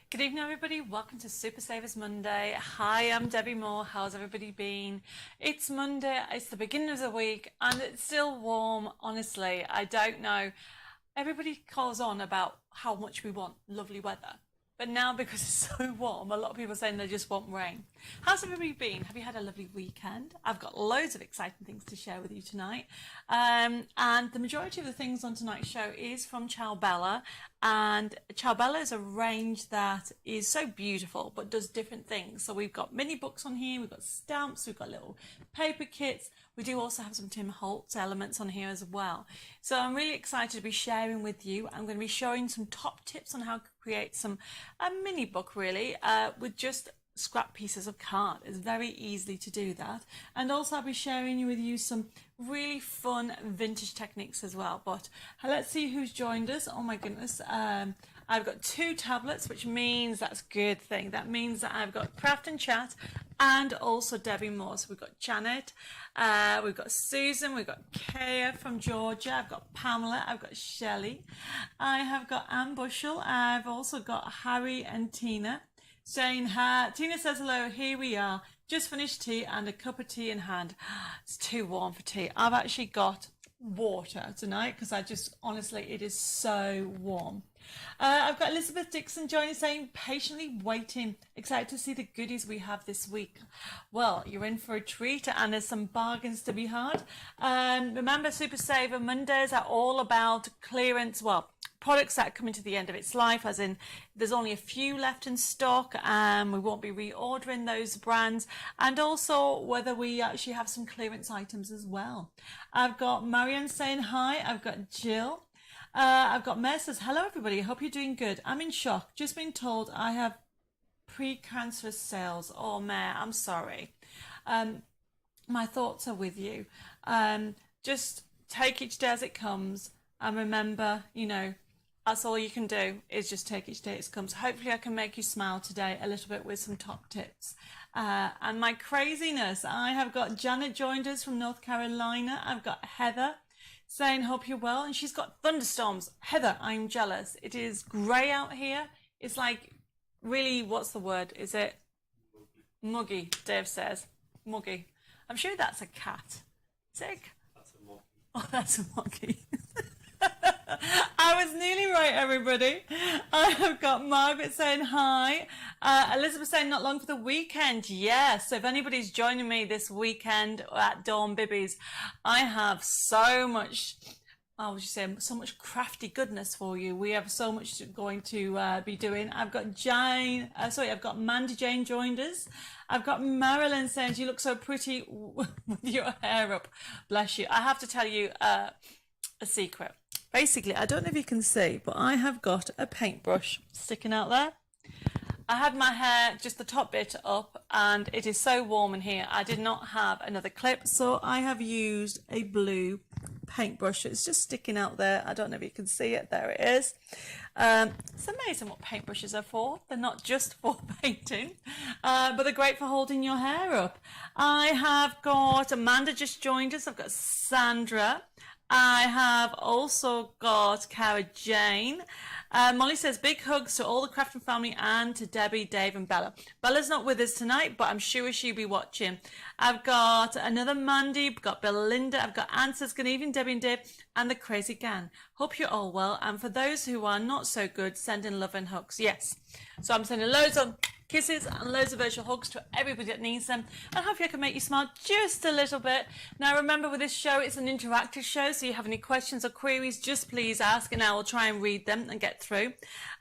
Good evening, everybody. Welcome to Super Savers Monday. Hi, I'm Debbie Moore. How's everybody been? It's Monday. It's the beginning of the week and it's still warm. Honestly, I don't know. Everybody calls on about how much we want lovely weather. But now, because it's so warm, a lot of people are saying they just want rain. How's everybody been? Have you had a lovely weekend? I've got loads of exciting things to share with you tonight. And the majority of the things on tonight's show is from Ciao Bella. And Ciao Bella is a range that is so beautiful, but does different things. So we've got mini books on here, we've got stamps, we've got little paper kits. We do also have some Tim Holtz elements on here as well. So I'm really excited to be sharing with you. I'm going to be showing some top tips on how to create a mini book really with just scrap pieces of card. It's very easy to do that. And also I'll be sharing with you some really fun vintage techniques as well. But let's see who's joined us. Oh my goodness. I've got 2 tablets, which means that's a good thing. That means that I've got Craft and Chat and also Debbie Moore. So we've got Janet, we've got Susan, we've got Kaya from Georgia, I've got Pamela, I've got Shelley, I have got Anne Bushell, I've also got Harry and Tina saying hi. Tina says hello, here we are, just finished tea and a cup of tea in hand. It's too warm for tea. I've actually got water tonight because honestly, it is so warm. I've got Elizabeth Dixon joining saying patiently waiting, excited to see the goodies we have this week. Well, you're in for a treat and there's some bargains to be had. Remember, Super Saver Mondays are all about clearance, products that are coming to the end of its life, as in there's only a few left in stock and we won't be reordering those brands, and also whether we actually have some clearance items as well. I've got Marianne saying hi, I've got Jill, I've got Mare says hello everybody, hope you're doing good. I'm in shock, just been told I have pre-cancerous cells. Oh Mare, I'm sorry. My thoughts are with you. Just take each day as it comes and remember, that's all you can do is just take each day as it comes. Hopefully I can make you smile today a little bit with some top tips. And my craziness, I have got Janet joined us from North Carolina. I've got Heather saying hope you're well, and she's got thunderstorms. Heather, I'm jealous. It is grey out here. It's like really, what's the word? Is it muggy? Dave says muggy. I'm sure that's a cat. Is it? That's a monkey. Oh, that's a monkey. I was nearly right, everybody. I have got Margaret saying hi. Elizabeth saying not long for the weekend. Yes, so if anybody's joining me this weekend at Dawn Bibbies, I have so much, so much crafty goodness for you. We have so much going to be doing. I've got I've got Mandy Jane joined us. I've got Marilyn saying you look so pretty with your hair up. Bless you. I have to tell you a secret. Basically, I don't know if you can see, but I have got a paintbrush sticking out there. I had my hair, just the top bit up, and it is so warm in here. I did not have another clip, so I have used a blue paintbrush. It's just sticking out there. I don't know if you can see it. There it is. It's amazing what paintbrushes are for. They're not just for painting, but they're great for holding your hair up. I have got Amanda just joined us. I've got Sandra. I have also got Cara Jane. Molly says big hugs to all the Crafton family and to Debbie, Dave and Bella. Bella's not with us tonight, but I'm sure she'll be watching. I've got another Mandy, I've got Belinda, I've got Answers, good evening Debbie and Dave, and the Crazy Gang. Hope you're all well, and for those who are not so good, send in love and hugs. Yes, so I'm sending loads of kisses and loads of virtual hugs to everybody that needs them, and hopefully I can make you smile just a little bit. Now remember, with this show, it's an interactive show, so if you have any questions or queries, just please ask and I will try and read them and get through.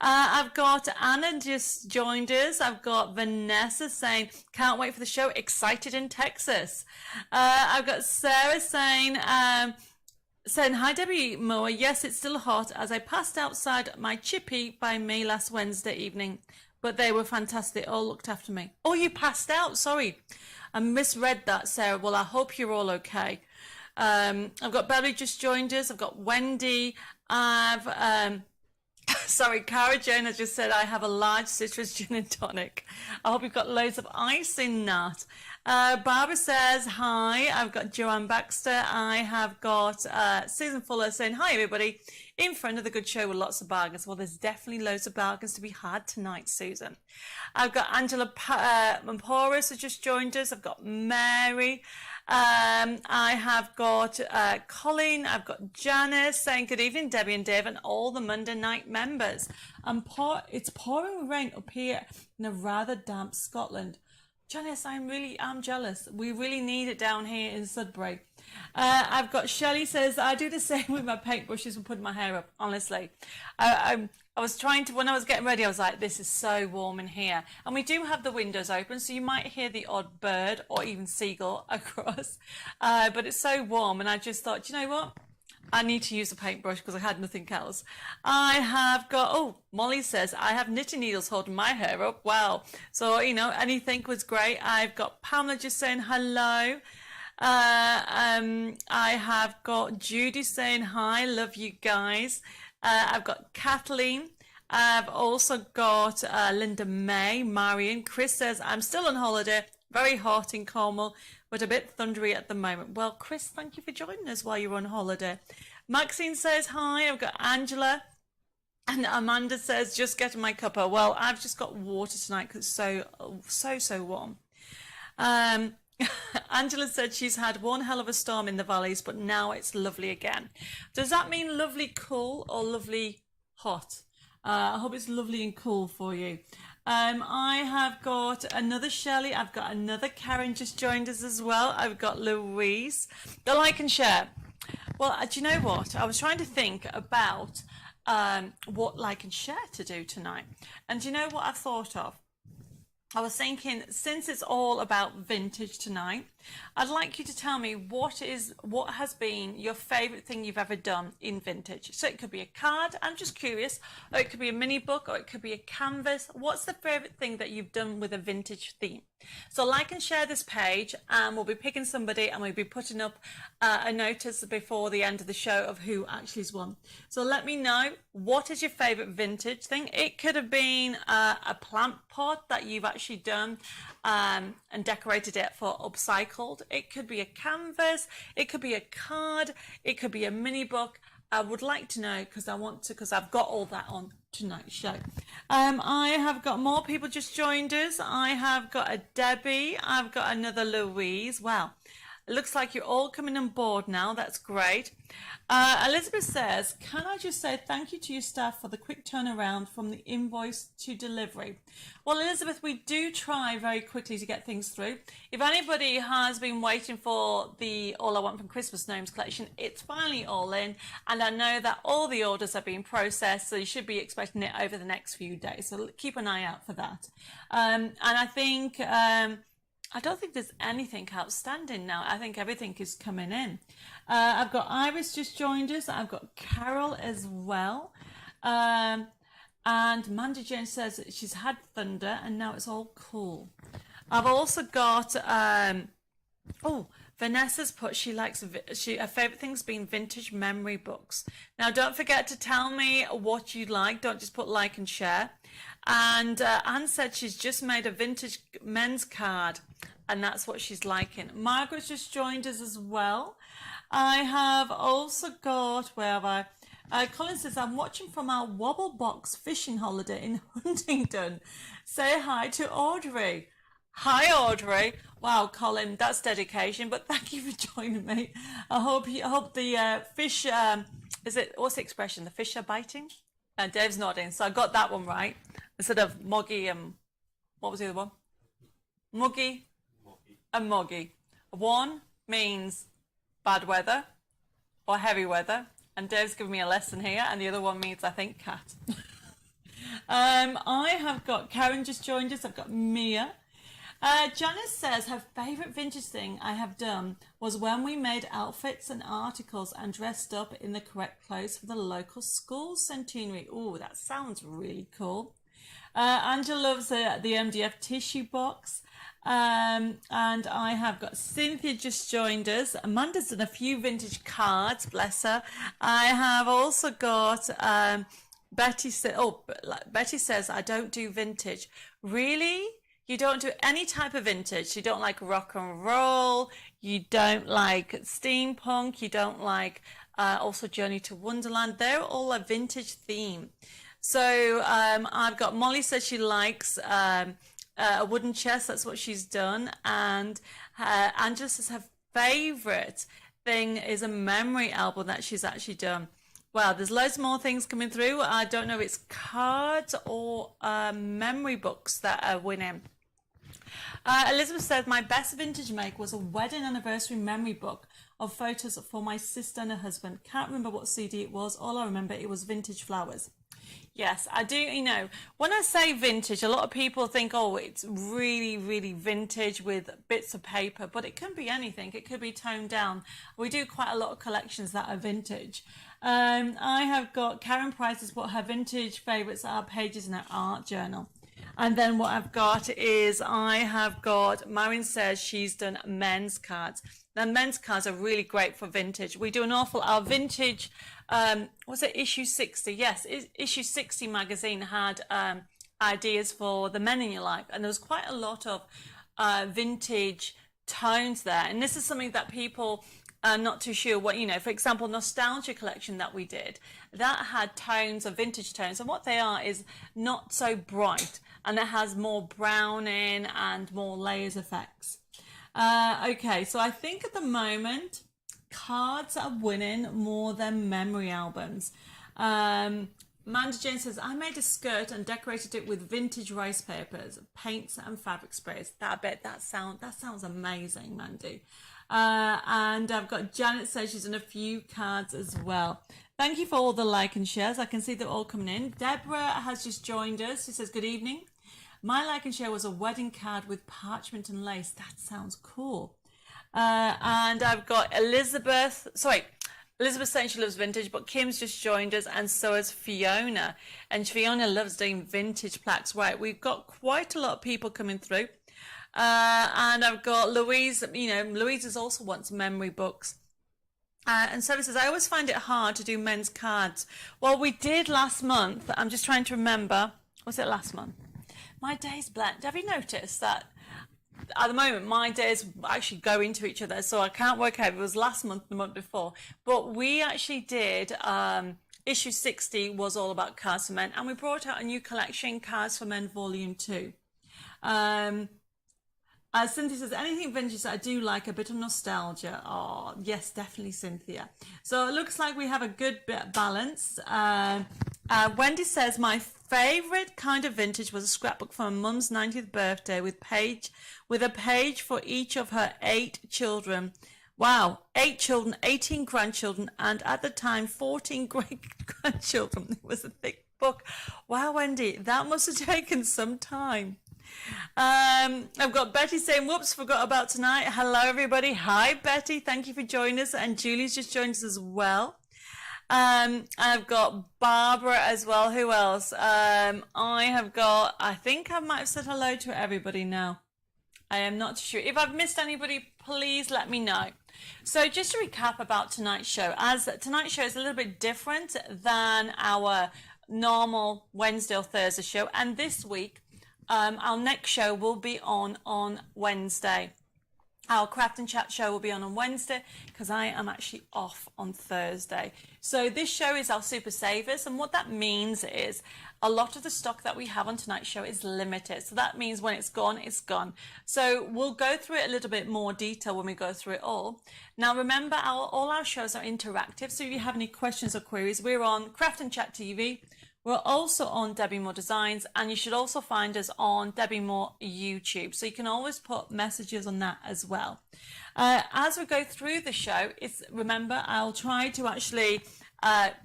I've got Anna just joined us. I've got Vanessa saying can't wait for the show, excited in Texas. I've got Sarah saying hi Debbie Moore, yes it's still hot as I passed outside my chippy by me last Wednesday evening. But they were fantastic, all looked after me. Oh, you passed out, sorry. I misread that, Sarah. Well, I hope you're all okay. I've got Belly just joined us. I've got Wendy. I've Sorry, Cara Jane has just said, I have a large citrus gin and tonic. I hope you've got loads of ice in that. Barbara says, hi, I've got Joanne Baxter. I have got Susan Fuller saying, hi, everybody. In front of the good show with lots of bargains. Well, there's definitely loads of bargains to be had tonight, Susan. I've got Angela Mamporis who just joined us. I've got Mary. I have got Colleen. I've got Janice saying good evening, Debbie and Dave, and all the Monday night members. It's pouring rain up here in a rather damp Scotland. Janice, I'm jealous. We really need it down here in Sudbury. I've got Shelley says, I do the same with my paintbrushes and putting my hair up, honestly. I was trying to, when I was getting ready, I was like, this is so warm in here. And we do have the windows open, so you might hear the odd bird or even seagull across. But it's so warm, and I just thought, you know what? I need to use a paintbrush because I had nothing else. I have got, oh, Molly says, I have knitting needles holding my hair up. Wow. So, you know, anything was great. I've got Pamela just saying hello. I have got Judy saying hi, love you guys. I've got Kathleen. I've also got Linda May, Marion. Chris says, I'm still on holiday, very hot in Cornwall, but a bit thundery at the moment. Well, Chris, thank you for joining us while you're on holiday. Maxine says hi. I've got Angela. And Amanda says, just getting my cuppa. Well, I've just got water tonight because it's so warm. Angela said she's had one hell of a storm in the valleys, but now it's lovely again. Does that mean lovely cool or lovely hot? I hope it's lovely and cool for you. I have got another Shelley. I've got another Karen just joined us as well. I've got Louise. The like and share. Well, do you know what? I was trying to think about what like and share to do tonight. And do you know what I've thought of? I was thinking, since it's all about vintage tonight, I'd like you to tell me what has been your favourite thing you've ever done in vintage. So it could be a card, I'm just curious, or it could be a mini book, or it could be a canvas. What's the favourite thing that you've done with a vintage theme? So like and share this page, and we'll be picking somebody, and we'll be putting up a notice before the end of the show of who actually has won. So let me know, what is your favourite vintage thing? It could have been a plant pot that you've actually done and decorated it for upcycled. It could be a canvas, it could be a card, it could be a mini book. I would like to know because I've got all that on tonight's show. I have got more people just joined us. I have got a Debbie, I've got another Louise. Wow, it looks like you're all coming on board now. That's great. Elizabeth says, can I just say thank you to your staff for the quick turnaround from the invoice to delivery? Well, Elizabeth, we do try very quickly to get things through. If anybody has been waiting for the All I Want from Christmas Gnomes collection, it's finally all in, and I know that all the orders are being processed, so you should be expecting it over the next few days, so keep an eye out for that. And I think I don't think there's anything outstanding now. I think everything is coming in. I've got Iris just joined us. I've got Carol as well. And Mandy Jane says that she's had thunder and now it's all cool. I've also got, Vanessa's put her favourite thing's been vintage memory books. Now, don't forget to tell me what you like. Don't just put like and share. And Anne said she's just made a vintage men's card, and that's what she's liking. Margaret's just joined us as well. I have also got, where have I? Colin says, I'm watching from our Wobble Box fishing holiday in Huntingdon. Say hi to Audrey. Hi, Audrey. Wow, Colin, that's dedication, but thank you for joining me. I hope the fish, what's the expression? The fish are biting? Dave's nodding, so I got that one right. Instead of moggy and, what was the other one? Muggy and moggy. One means bad weather or heavy weather, and Dave's giving me a lesson here, and the other one means, I think, cat. I have got Karen just joined us. I've got Mia. Janice says her favourite vintage thing I have done was when we made outfits and articles and dressed up in the correct clothes for the local school centenary. Oh, that sounds really cool. Angela loves the MDF tissue box. And I have got Cynthia just joined us. Amanda's done a few vintage cards, bless her. I have also got Betty said, oh, Betty says, I don't do vintage. Really? You don't do any type of vintage? You don't like rock and roll? You don't like steampunk? You don't like also Journey to Wonderland? They're all a vintage theme. So I've got Molly says she likes a wooden chest. That's what she's done. And Angela says her favorite thing is a memory album that she's actually done. Well, there's loads more things coming through. I don't know if it's cards or memory books that are winning. Elizabeth said, my best vintage make was a wedding anniversary memory book of photos for my sister and her husband. Can't remember what CD it was. All I remember, it was Vintage Flowers. Yes, I do. You know, when I say vintage, a lot of people think, oh, it's really, really vintage with bits of paper, but it can be anything. It could be toned down. We do quite a lot of collections that are vintage. I have got Karen Price has put her vintage favourites are pages in her art journal. And then what I've got is I have got, Marin says she's done men's cards. Now, men's cards are really great for vintage. We do an awful, our vintage, was it issue 60? Yes, issue 60 magazine had ideas for the men in your life. And there was quite a lot of vintage tones there. And this is something that people are not too sure what, you know, for example, Nostalgia collection that we did, that had tones of vintage tones. And what they are is not so bright. And it has more browning and more layers effects. Okay, so I think at the moment, cards are winning more than memory albums. Amanda Jane says, I made a skirt and decorated it with vintage rice papers, paints and fabric sprays. I bet that sounds amazing, Mandy. And I've got Janet says she's done a few cards as well. Thank you for all the like and shares. I can see they're all coming in. Deborah has just joined us. She says, good evening. My like and share was a wedding card with parchment and lace. That sounds cool. And I've got Elizabeth saying she loves vintage, but Kim's just joined us, and so has Fiona. And Fiona loves doing vintage plaques. Right, we've got quite a lot of people coming through. And I've got Louise, you know, Louise also wants memory books. And so it says, I always find it hard to do men's cards. Well, we did last month. I'm just trying to remember. Was it last month? My days blend. Have you noticed that at the moment my days actually go into each other? So I can't work out if it was last month, the month before. But we actually did, issue 60 was all about cards for men. And we brought out a new collection, Cards for Men Volume 2. Cynthia says, anything vintage that I do like, a bit of nostalgia. Oh, yes, definitely, Cynthia. So it looks like we have a good bit of balance. Wendy says, my favourite kind of vintage was a scrapbook for my mum's 90th birthday with a page for each of her 8 children. Wow, 8 children, 18 grandchildren, and at the time, 14 great-grandchildren. It was a thick book. Wow, Wendy, that must have taken some time. I've got Betty saying, whoops, forgot about tonight. Hello, everybody. Hi, Betty. Thank you for joining us. And Julie's just joined us as well. I've got Barbara as well. Who else? I think I might have said hello to everybody now. I am not sure. If I've missed anybody, please let me know. So just to recap about tonight's show, as tonight's show is a little bit different than our normal Wednesday or Thursday show. And this week, our next show will be on Wednesday. Our Craft and Chat show will be on Wednesday because I am actually off on Thursday. So this show is our Super Savers, and what that means is a lot of the stock that we have on tonight's show is limited. So that means when it's gone, it's gone. So we'll go through it a little bit more detail when we go through it all. Now remember, all our shows are interactive, so if you have any questions or queries, we're on Craft and Chat TV. We're also on Debbie Moore Designs, and you should also find us on Debbie Moore YouTube. So you can always put messages on that as well. As we go through the show, remember, I'll try to actually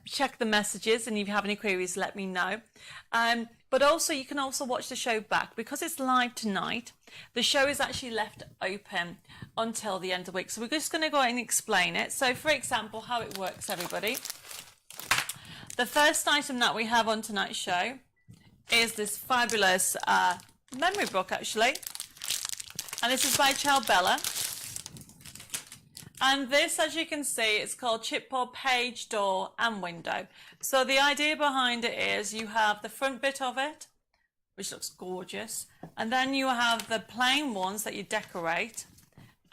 check the messages, and if you have any queries, let me know. But also, you can also watch the show back. Because it's live tonight, the show is actually left open until the end of the week. So we're just going to go ahead and explain it. So, for example, how it works, everybody. The first item that we have on tonight's show is this fabulous memory book, actually. And this is by Bella. And this, as you can see, it's called Chipboard Page, Door and Window. So the idea behind it is you have the front bit of it, which looks gorgeous, and then you have the plain ones that you decorate,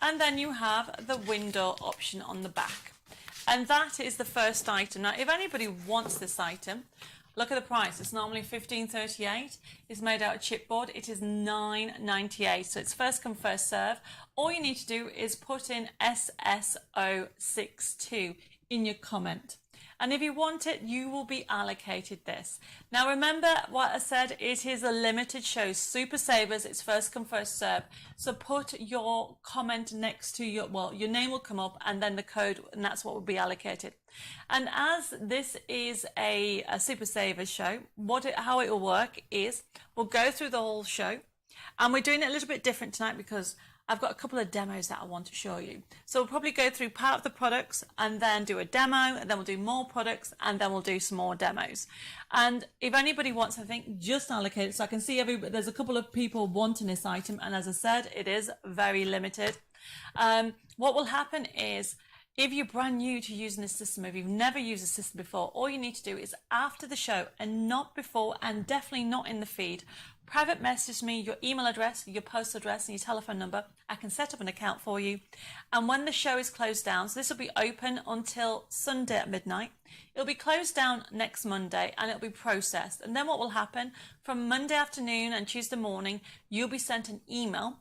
and then you have the window option on the back. And that is the first item. Now, if anybody wants this item, look at the price. It's normally $15.38. It's made out of chipboard. It is $9.98. So it's first come, first serve. All you need to do is put in SSO62 in your comment. And if you want it, you will be allocated this. Now, remember what I said, it is a limited show. Super Savers, it's first come, first serve. So put your comment next to your, well, your name will come up and then the code, and that's what will be allocated. And as this is a Super Savers show, how it will work is we'll go through the whole show, and we're doing it a little bit different tonight because I've got a couple of demos that I want to show you. So we'll probably go through part of the products and then do a demo, and then we'll do more products, and then we'll do some more demos. And if anybody wants anything, just allocate it. So I can see there's a couple of people wanting this item, and as I said, it is very limited. What will happen is, if you're brand new to using this system, if you've never used a system before, all you need to do is after the show, and not before, and definitely not in the feed, private message me your email address, your postal address, and your telephone number. I can set up an account for you. And when the show is closed down, so this will be open until Sunday at midnight. It'll be closed down next Monday, and it'll be processed. And then what will happen, from Monday afternoon and Tuesday morning, you'll be sent an email.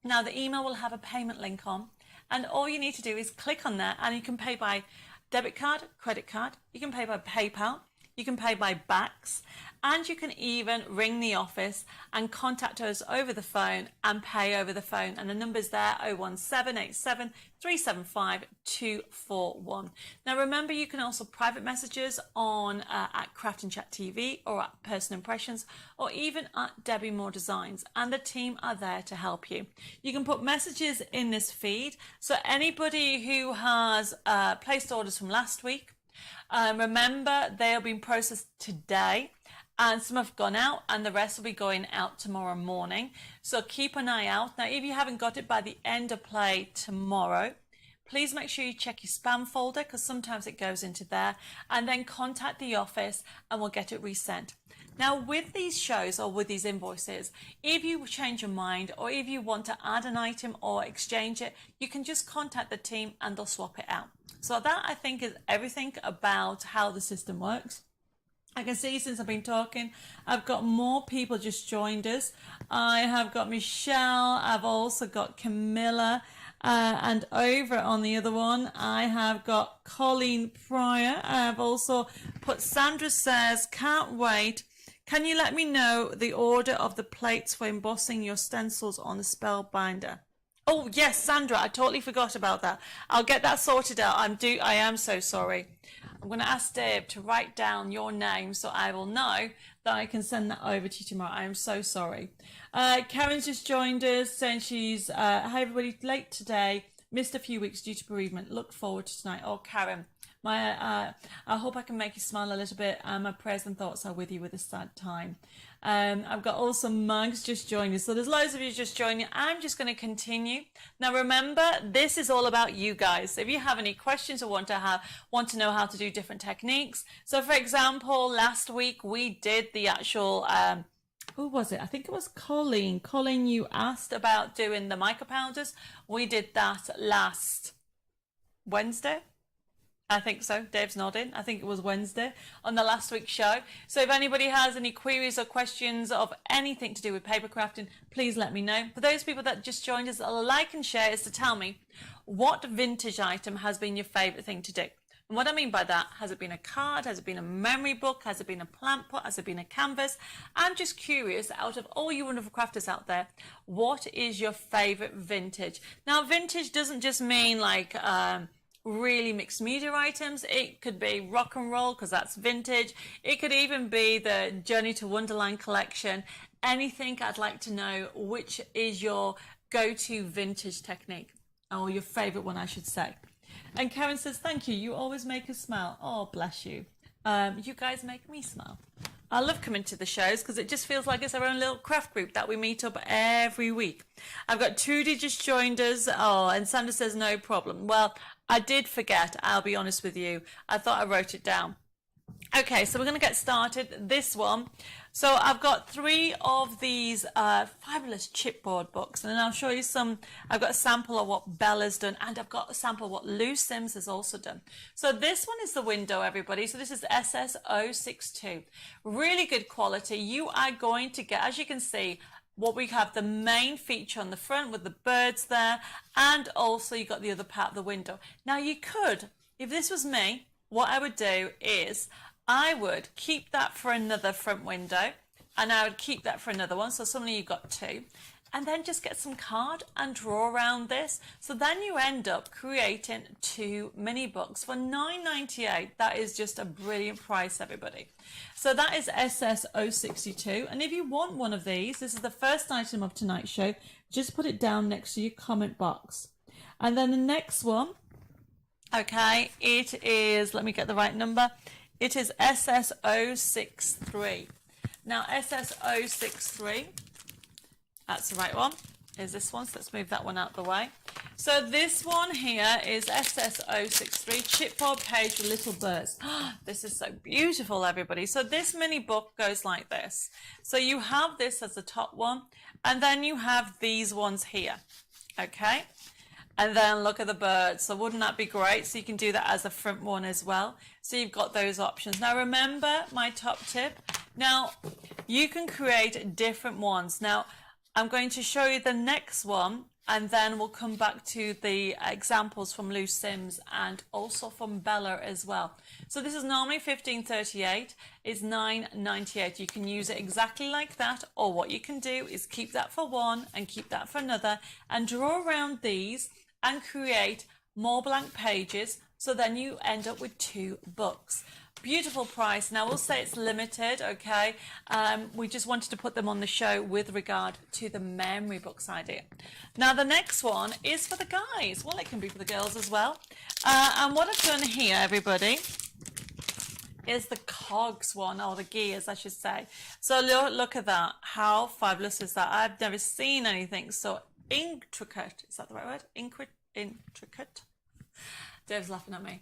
Now, the email will have a payment link on, and all you need to do is click on that, and you can pay by debit card, credit card, you can pay by PayPal, you can pay by Bax, and you can even ring the office and contact us over the phone and pay over the phone. And the number's there, 01787 375 241. Now remember, you can also private messages on at Craft and Chat TV, or at Personal Impressions, or even at Debbie Moore Designs, and the team are there to help you. You can put messages in this feed, so anybody who has placed orders from last week, remember, they are being processed today, and some have gone out, and the rest will be going out tomorrow morning. So keep an eye out. Now, if you haven't got it by the end of play tomorrow, please make sure you check your spam folder, because sometimes it goes into there, and then contact the office and we'll get it resent. Now, with these shows or with these invoices, if you change your mind, or if you want to add an item or exchange it, you can just contact the team and they'll swap it out. So that, I think, is everything about how the system works. I can see since I've been talking, I've got more people just joined us. I have got Michelle, I've also got Camilla, and over on the other one, I have got Colleen Pryor. I've also put Sandra says, can't wait. Can you let me know the order of the plates for embossing your stencils on the spellbinder? Oh yes, Sandra, I totally forgot about that. I'll get that sorted out. I am so sorry. I'm going to ask Dave to write down your name so I will know that I can send that over to you tomorrow. I am so sorry. Karen's just joined us, saying she's, hi everybody, late today, missed a few weeks due to bereavement. Look forward to tonight. Oh, Karen, I hope I can make you smile a little bit. My prayers and thoughts are with you with this sad time. I've got also Mugs just joining us. So there's loads of you just joining. I'm just going to continue. Now remember, this is all about you guys. If you have any questions or want to know how to do different techniques. So for example, last week we did the actual, who was it? I think it was Colleen. Colleen, you asked about doing the micro powders. We did that last Wednesday. I think so. Dave's nodding. I think it was Wednesday on the last week's show. So if anybody has any queries or questions of anything to do with paper crafting, please let me know. For those people that just joined us, a like and share is to tell me what vintage item has been your favourite thing to do. And what I mean by that, has it been a card? Has it been a memory book? Has it been a plant pot? Has it been a canvas? I'm just curious, out of all you wonderful crafters out there, what is your favourite vintage? Now, vintage doesn't just mean like really mixed media items. It could be rock and roll, because that's vintage. It could even be the Journey to Wonderland collection. Anything. I'd like to know which is your go-to vintage technique, or your favorite one, I should say. And Karen says, thank you, you always make us smile. Oh, bless you. You guys make me smile. I love coming to the shows because it just feels like it's our own little craft group that we meet up every week. I've got Trudy just joined us. Oh, and Sandra says no problem. Well, I did forget, I'll be honest with you. I thought I wrote it down. Okay, so we're going to get started. This one. So I've got 3 of these fabulous chipboard books, and then I'll show you some. I've got a sample of what Bella's done, and I've got a sample of what Lou Sims has also done. So this one is the window, everybody. So this is SS062. Really good quality. You are going to get, as you can see, what we have, the main feature on the front with the birds there, and also you got the other part of the window. Now you could, if this was me, what I would do is I would keep that for another front window, and I would keep that for another one. So suddenly you've got 2, and then just get some card and draw around this. So then you end up creating 2 mini books for $9.98. That is just a brilliant price, everybody. So that is SS062. And if you want one of these, this is the first item of tonight's show. Just put it down next to your comment box. And then the next one, okay, it is, let me get the right number. It is SS063. Now SS063, that's the right one, is this one. So let's move that one out the way. So this one here is SS063, chipboard page with little birds. This is so beautiful, everybody. So this mini book goes like this. So you have this as the top one, and then you have these ones here, okay? And then look at the birds. So wouldn't that be great? So you can do that as a front one as well. So you've got those options. Now remember my top tip. Now you can create different ones. Now I'm going to show you the next one, and then we'll come back to the examples from Lou Sims and also from Bella as well. So this is normally $15.38. It's $9.98. You can use it exactly like that, or what you can do is keep that for one and keep that for another and draw around these and create more blank pages, so then you end up with 2 books. Beautiful price. Now we'll say it's limited, okay? We just wanted to put them on the show with regard to the memory books idea. Now the next one is for the guys. Well, it can be for the girls as well. And what I've done here, everybody, is the cogs one, or the gears, I should say. So look at that. How fabulous is that? I've never seen anything so intricate. Is that the right word? Intricate. Dave's laughing at me.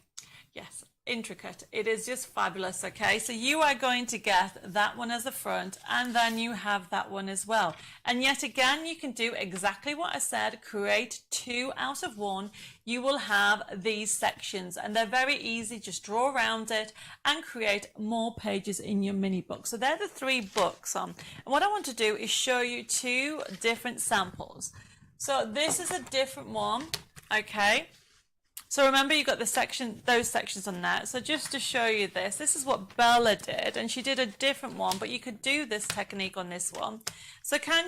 Yes, intricate. It is just fabulous. Okay, so you are going to get that one as the front, and then you have that one as well. And yet again, you can do exactly what I said, create 2 out of 1. You will have these sections, and they're very easy. Just draw around it and create more pages in your mini book. So they're the 3 books on. And what I want to do is show you 2 different samples. So this is a different one, okay? So remember, you got the section, those sections on that. So just to show you this, this is what Bella did, and she did a different one, but you could do this technique on this one. So can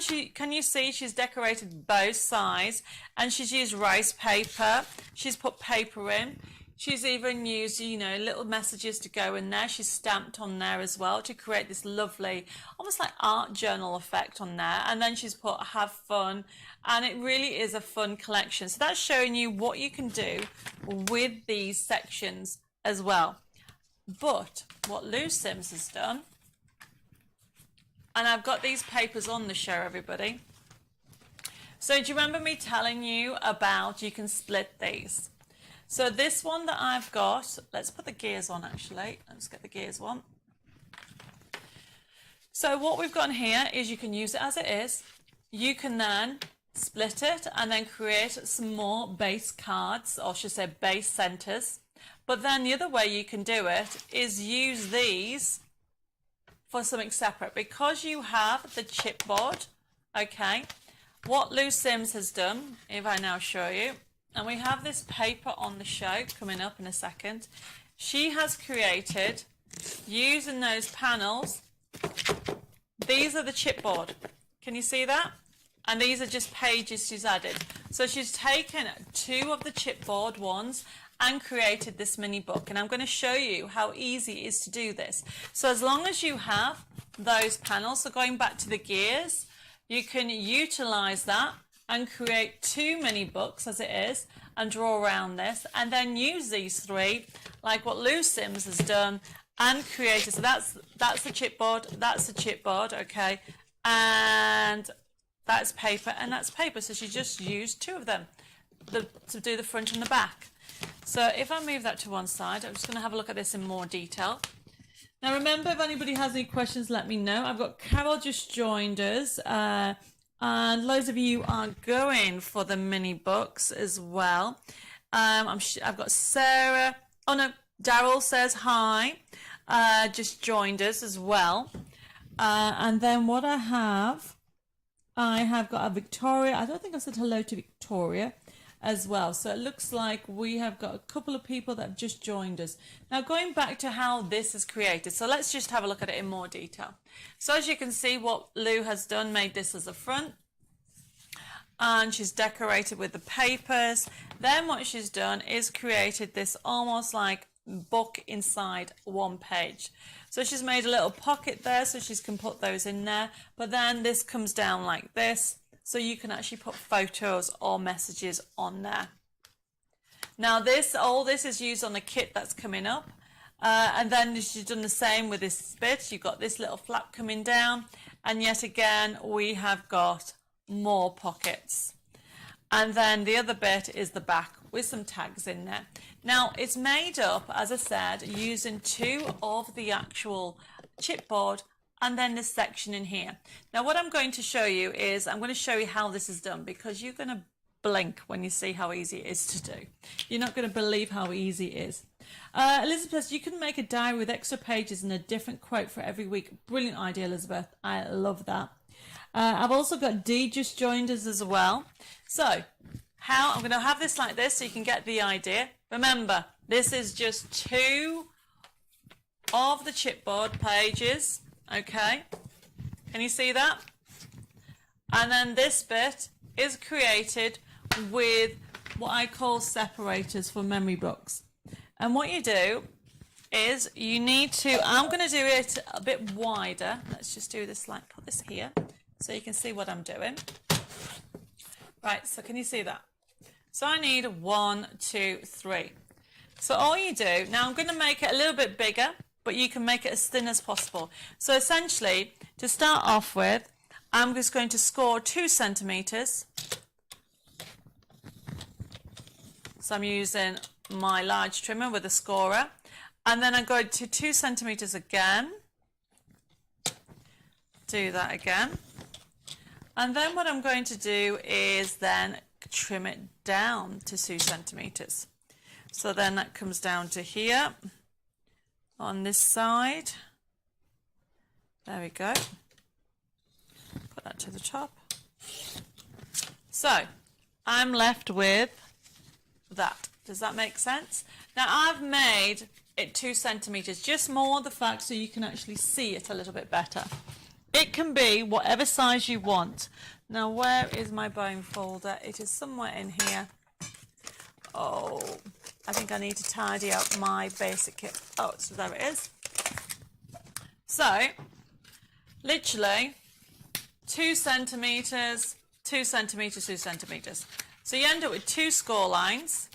you see she's decorated both sides, and she's used rice paper. She's put paper in. She's even used, you know, little messages to go in there. She's stamped on there as well to create this lovely, almost like art journal effect on there. And then she's put have fun, and it really is a fun collection. So that's showing you what you can do with these sections as well. But what Lou Sims has done, and I've got these papers on the show, everybody. So do you remember me telling you about you can split these? So this one that I've got, let's put the gears on actually. Let's get the gears one. So what we've got here is you can use it as it is. You can then split it and then create some more base cards, or I should say base centers. But then the other way you can do it is use these for something separate, because you have the chipboard, okay? What Lou Sims has done, if I now show you, and we have this paper on the show coming up in a second. She has created, using those panels, these are the chipboard. Can you see that? And these are just pages she's added. So she's taken 2 of the chipboard ones and created this mini book. And I'm going to show you how easy it is to do this. So as long as you have those panels, so going back to the gears, you can utilize that and create 2 mini books as it is and draw around this, and then use these 3 like what Lou Sims has done, and created. So that's the chipboard, that's the chipboard, okay, and that's paper and that's paper. So she just used two of them to do the front and the back. So if I move that to one side, I'm just going to have a look at this in more detail. Now remember, if anybody has any questions, let me know. I've got Carol just joined us, and loads of you are going for the mini books as well. I've got Sarah. Oh no, Daryl says hi. Just joined us as well. And then what I have got a Victoria. I don't think I said hello to Victoria as well. So it looks like we have got a couple of people that have just joined us. Now going back to how this is created. So let's just have a look at it in more detail. So as you can see, what Lou has done, made this as a front. And she's decorated with the papers. Then what she's done is created this almost like book inside one page. So she's made a little pocket there so she can put those in there, but then this comes down like this so you can actually put photos or messages on there. Now all this is used on a kit that's coming up, and then she's done the same with this bit. You've got this little flap coming down, and yet again we have got more pockets. And then the other bit is the back with some tags in there. Now it's made up, as I said, using two of the actual chipboard and then this section in here. Now what I'm going to show you is, I'm going to show you how this is done, because you're going to blink when you see how easy it is to do. You're not going to believe how easy it is. Elizabeth, you can make a diary with extra pages and a different quote for every week. Brilliant idea, Elizabeth. I love that. I've also got Dee just joined us as well. So I'm going to have this like this so you can get the idea. Remember, this is just two of the chipboard pages, okay? Can you see that? And then this bit is created with what I call separators for memory books. And what you do is you need to, I'm going to do it a bit wider. Let's just do this, like put this here so you can see what I'm doing. Right, so can you see that? So I need 1, 2, 3. So all you do, now I'm going to make it a little bit bigger, but you can make it as thin as possible. So essentially, to start off with, I'm just going to score 2 centimeters. So I'm using my large trimmer with a scorer. And then I go to 2 centimeters again. Do that again. And then what I'm going to do is then trim it down to 2 centimeters. So then that comes down to here on this side. There we go. Put that to the top. So I'm left with that. Does that make sense? Now I've made it 2 centimeters, just more the fact so you can actually see it a little bit better. It can be whatever size you want. Now where is my bone folder? It is somewhere in here. Oh, I think I need to tidy up my basic kit. Oh, so there it is. So literally 2 centimeters, 2 centimeters, 2 centimeters. So you end up with 2 score lines.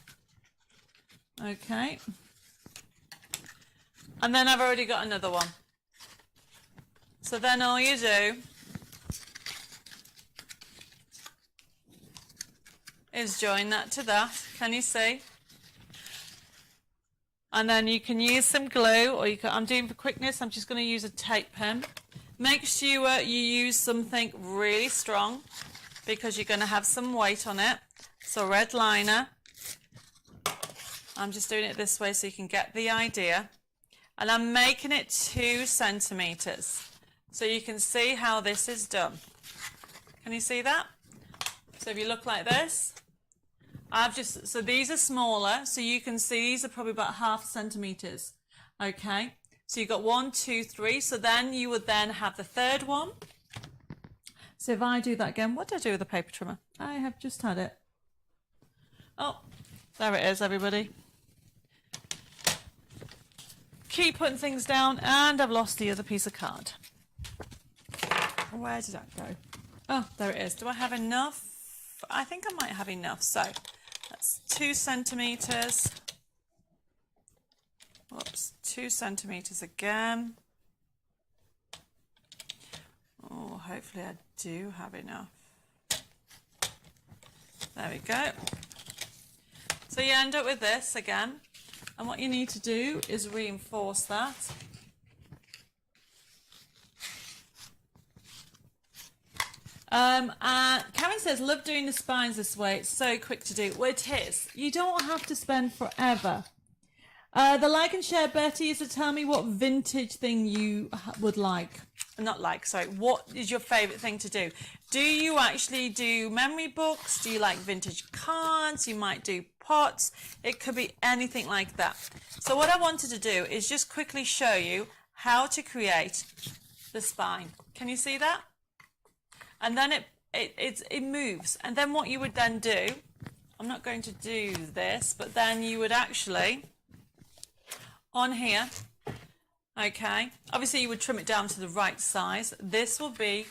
Okay. And then I've already got another one. So then all you do is join that to that. Can you see? And then you can use some glue, or I'm doing for quickness, I'm just going to use a tape pen. Make sure you use something really strong because you're going to have some weight on it. So red liner. I'm just doing it this way so you can get the idea. And I'm making it 2 centimeters. So you can see how this is done. Can you see that? So if you look like this, so these are smaller, so you can see these are probably about 0.5 centimeters. Okay, so you've got 1, 2, 3. So then you would then have the third one. So if I do that again, what do I do with the paper trimmer? I have just had it. Oh, there it is, everybody. Keep putting things down, and I've lost the other piece of card. Where did that go? Oh, there it is. Do I have enough? I think I might have enough. So that's 2 centimeters. Whoops, 2 centimeters again. Oh, hopefully I do have enough. There we go. So you end up with this again, and what you need to do is reinforce that. And Karen says, love doing the spines this way. It's so quick to do. Well, it is. You don't have to spend forever. The like and share Betty is to tell me what vintage thing you would like. Not like, sorry. What is your favourite thing to do? Do you actually do memory books? Do you like vintage cards? You might do pots. It could be anything like that. So what I wanted to do is just quickly show you how to create the spine. Can you see that? And then it moves. And then what you would then do, I'm not going to do this, but then you would actually, on here, okay, obviously you would trim it down to the right size. This will be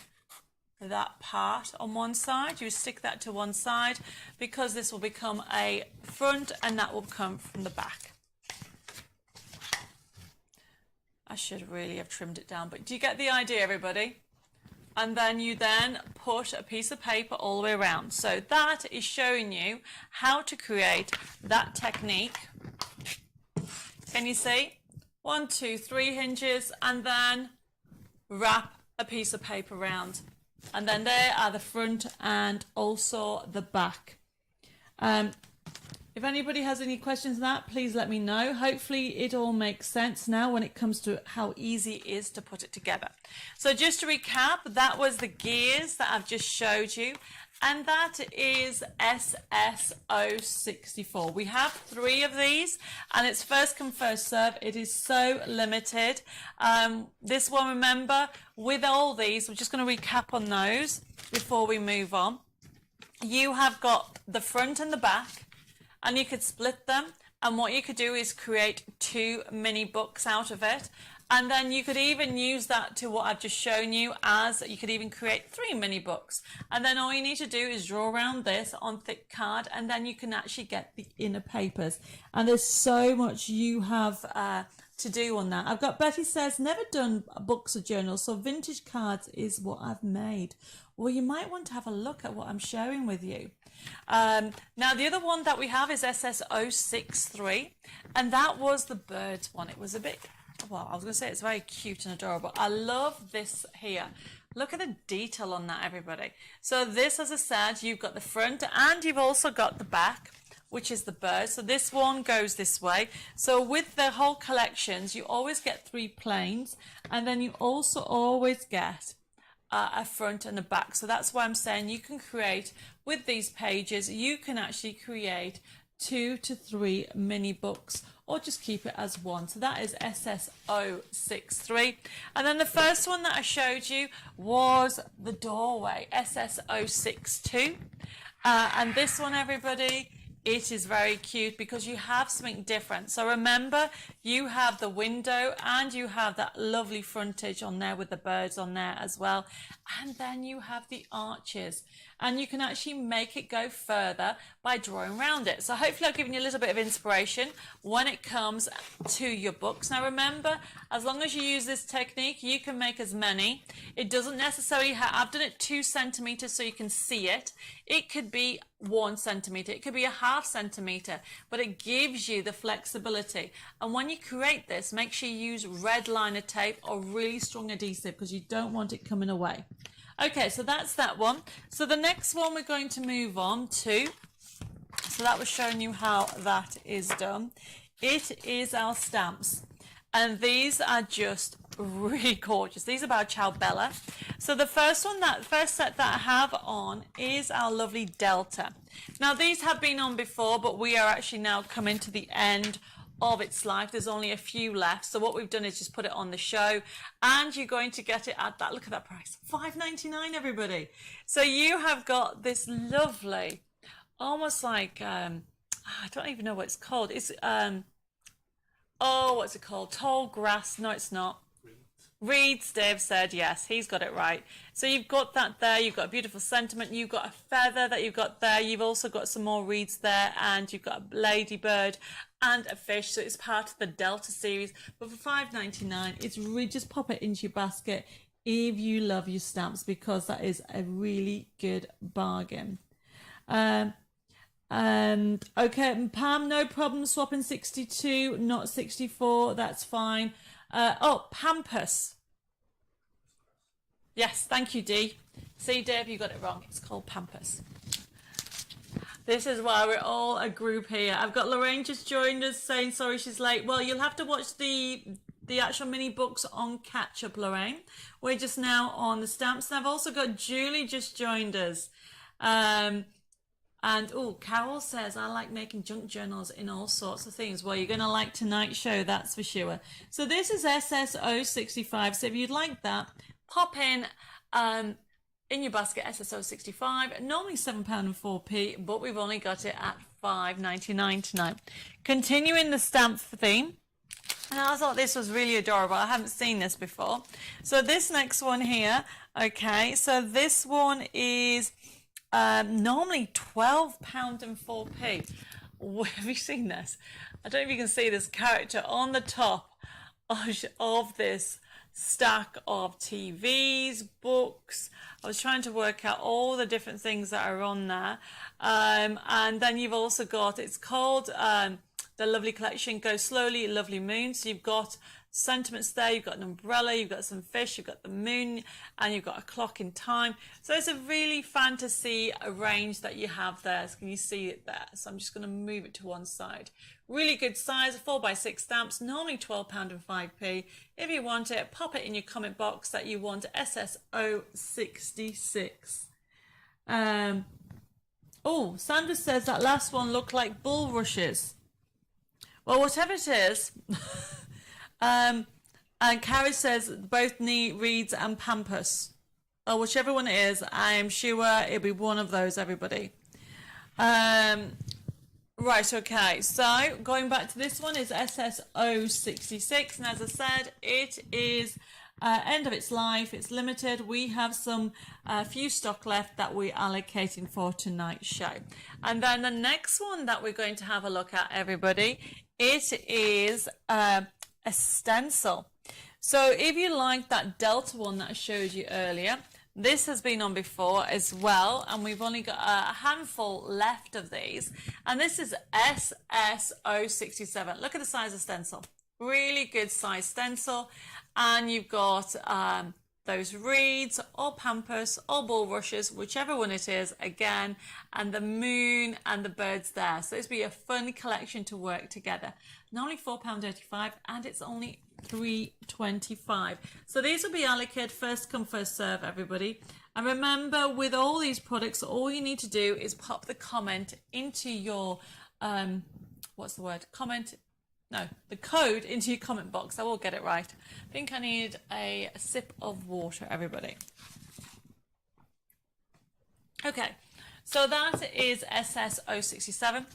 that part on one side. You stick that to one side because this will become a front and that will come from the back. I should really have trimmed it down, but do you get the idea, everybody? And then you then put a piece of paper all the way around. So that is showing you how to create that technique. Can you see? 1, 2, 3 hinges, and then wrap a piece of paper around. And then there are the front and also the back. If anybody has any questions on that, please let me know. Hopefully it all makes sense now when it comes to how easy it is to put it together. So just to recap, that was the gears that I've just showed you. And that is SS064. We have 3 of these and it's first come first serve. It is so limited. This one, remember, with all these, we're just going to recap on those before we move on. You have got the front and the back, and you could split them, and what you could do is create 2 mini books out of it. And then you could even use that to what I've just shown you, as you could even create 3 mini books. And then all you need to do is draw around this on thick card, and then you can actually get the inner papers. And there's so much you have to do on that. I've got Betty says, never done books or journals, so vintage cards is what I've made. Well, you might want to have a look at what I'm sharing with you. Now, the other one that we have is SS063, and that was the birds one. It was a bit... well, I was going to say it's very cute and adorable. I love this here. Look at the detail on that, everybody. So this, as I said, you've got the front and you've also got the back, which is the bird. So this one goes this way. So with the whole collections, you always get 3 planes, and then you also always get a front and a back. So that's why I'm saying you can create, with these pages, you can actually create 2 to 3 mini books, or just keep it as one. So that is SS063. And then the first one that I showed you was the doorway, SS062. And this one, everybody, it is very cute because you have something different. So remember, you have the window and you have that lovely frontage on there with the birds on there as well. And then you have the arches. And you can actually make it go further by drawing around it. So hopefully I've given you a little bit of inspiration when it comes to your books. Now remember, as long as you use this technique, you can make as many. It doesn't necessarily have, I've done it 2 centimeters so you can see it. It could be 1 centimeter, it could be a ½ centimeter, but it gives you the flexibility. And when you create this, make sure you use red liner tape or really strong adhesive because you don't want it coming away. Okay, so that's that one. So the next one we're going to move on to, so that was showing you how that is done. It is our stamps. And these are just really gorgeous. These are by Ciao Bella. So the first one, that first set that I have on is our lovely Delta. Now these have been on before, but we are actually now coming to the end of its life. There's only a few left, so what we've done is just put it on the show, and you're going to get it at that, look at that price, $5.99, everybody. So you have got this lovely, almost like I don't even know what it's called. It's oh, what's it called? Tall grass? No, it's not. Reeds, Dave said, yes, he's got it right. So you've got that there, you've got a beautiful sentiment, you've got a feather that you've got there, you've also got some more reeds there, and you've got a ladybird, and a fish, so it's part of the Delta series. But for $5.99, it's really, just pop it into your basket if you love your stamps, because that is a really good bargain. And okay, Pam, no problem swapping 62, not 64, that's fine. Oh, Pampas. Yes, thank you, Dee. See, Dave, you got it wrong. It's called Pampas. This is why we're all a group here. I've got Lorraine just joined us saying sorry she's late. Well, you'll have to watch the actual mini books on catch up, Lorraine. We're just now on the stamps. And I've also got Julie just joined us. And oh, Carol says, I like making junk journals in all sorts of things. Well, you're going to like tonight's show, that's for sure. So this is SSO65. So if you'd like that, pop in your basket, SSO65, normally £7.04, but we've only got it at $5.99 tonight. Continuing the stamp theme, and I thought this was really adorable. I haven't seen this before. So this next one here, okay, so this one is normally £12.04. Have you seen this? I don't know if you can see this character on the top of this stack of TVs, books. I was trying to work out all the different things that are on there. And then you've also got, it's called the Lovely Collection, Go Slowly, Lovely Moon. So you've got sentiments there, you've got an umbrella, you've got some fish, you've got the moon, and you've got a clock in time. So it's a really fantasy range that you have there. So can you see it there? So I'm just going to move it to one side. Really good size, 4x6 stamps, normally £12.05. If you want it, pop it in your comment box that you want SSO66. Oh, Sandra says that last one looked like bulrushes. Well, whatever it is. And Carrie says both need Reeds and Pampas. Or whichever one it is, I am sure it'll be one of those, everybody. Right, okay, so going back to this one is SSO66, and as I said, it is end of its life, it's limited. We have some few stock left that we're allocating for tonight's show. And then the next one that we're going to have a look at, everybody, it is a stencil. So if you like that Delta one that I showed you earlier, this has been on before as well, and we've only got a handful left of these. And this is SSO67. Look at the size of stencil. Really good size stencil. And you've got those reeds or pampas or bulrushes, whichever one it is, again, and the moon and the birds there. So this will be a fun collection to work together. Normally £4.85, and it's only $3.25. So these will be allocated first come first serve, everybody. And remember, with all these products, all you need to do is pop the comment into your the code into your comment box. I will get it right. I think I need a sip of water, everybody. Okay, so that is SSO67.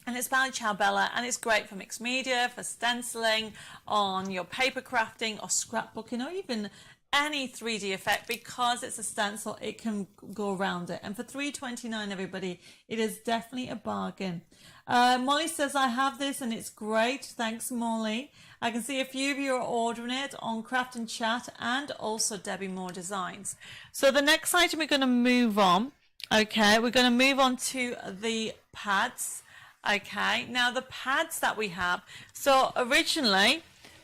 And it's by Bella, and it's great for mixed media, for stenciling, on your paper crafting or scrapbooking, or even any 3D effect. Because it's a stencil, it can go around it. And for $3.29, everybody, it is definitely a bargain. Molly says, I have this and it's great. Thanks, Molly. I can see a few of you are ordering it on Craft and Chat, and also Debbie Moore Designs. So the next item we're going to move on. Okay, we're going to move on to the pads. Okay, now the pads that we have, so originally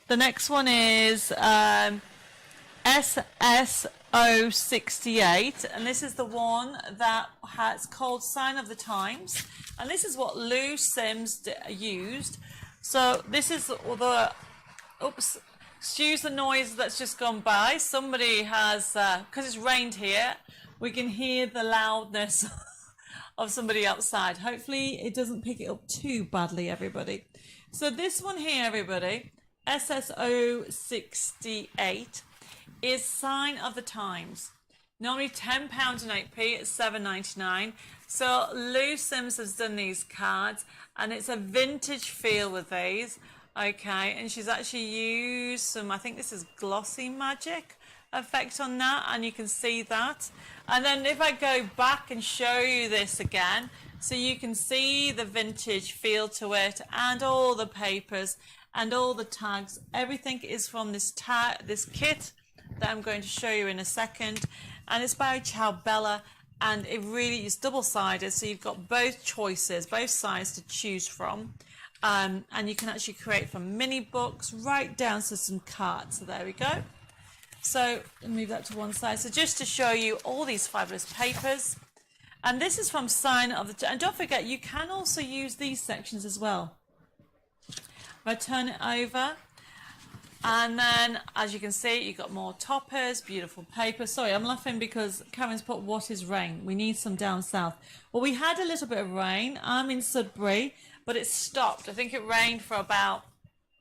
the next one is SSO68, and this is the one that has called Sign of the Times, and this is what Lou Sims used. So this is the, oops, excuse the noise that's just gone by. Somebody has, because it's rained here, we can hear the loudness of somebody outside. Hopefully it doesn't pick it up too badly, everybody. So this one here, everybody, SSO68, is Sign of the Times. Normally £10.08, it's $7.99. So Lou Sims has done these cards, and it's a vintage feel with these. Okay, and she's actually used some, I think this is glossy magic effect on that, and you can see that. And then if I go back and show you this again, So you can see the vintage feel to it, and all the papers and all the tags. Everything is from this kit that I'm going to show you in a second, and it's by Ciao, and it really is double-sided, so you've got both choices, both sides to choose from, and you can actually create from mini books right down to some cards. So there we go. So move that to one side. So just to show you all these fabulous papers, and this is from Sign of the, and don't forget you can also use these sections as well. If I turn it over, and then as you can see you've got more toppers, beautiful paper. Sorry, I'm laughing because Karen's put what is rain, we need some down south. Well, we had a little bit of rain. I'm in Sudbury, but it stopped. I think it rained for about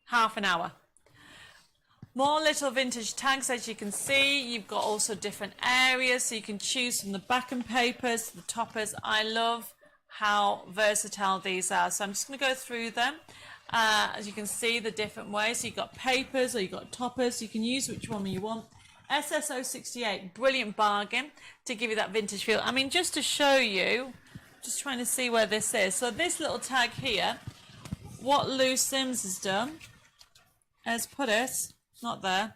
half an hour. More little vintage tags, as you can see. You've got also different areas, so you can choose from the backing papers to the toppers. I love how versatile these are, so I'm just going to go through them. As you can see, the different ways. So you've got papers or you've got toppers. You can use which one you want. SS068, brilliant bargain to give you that vintage feel. I mean, just to show you, just trying to see where this is. So this little tag here, what Lou Sims has done is put it, not there,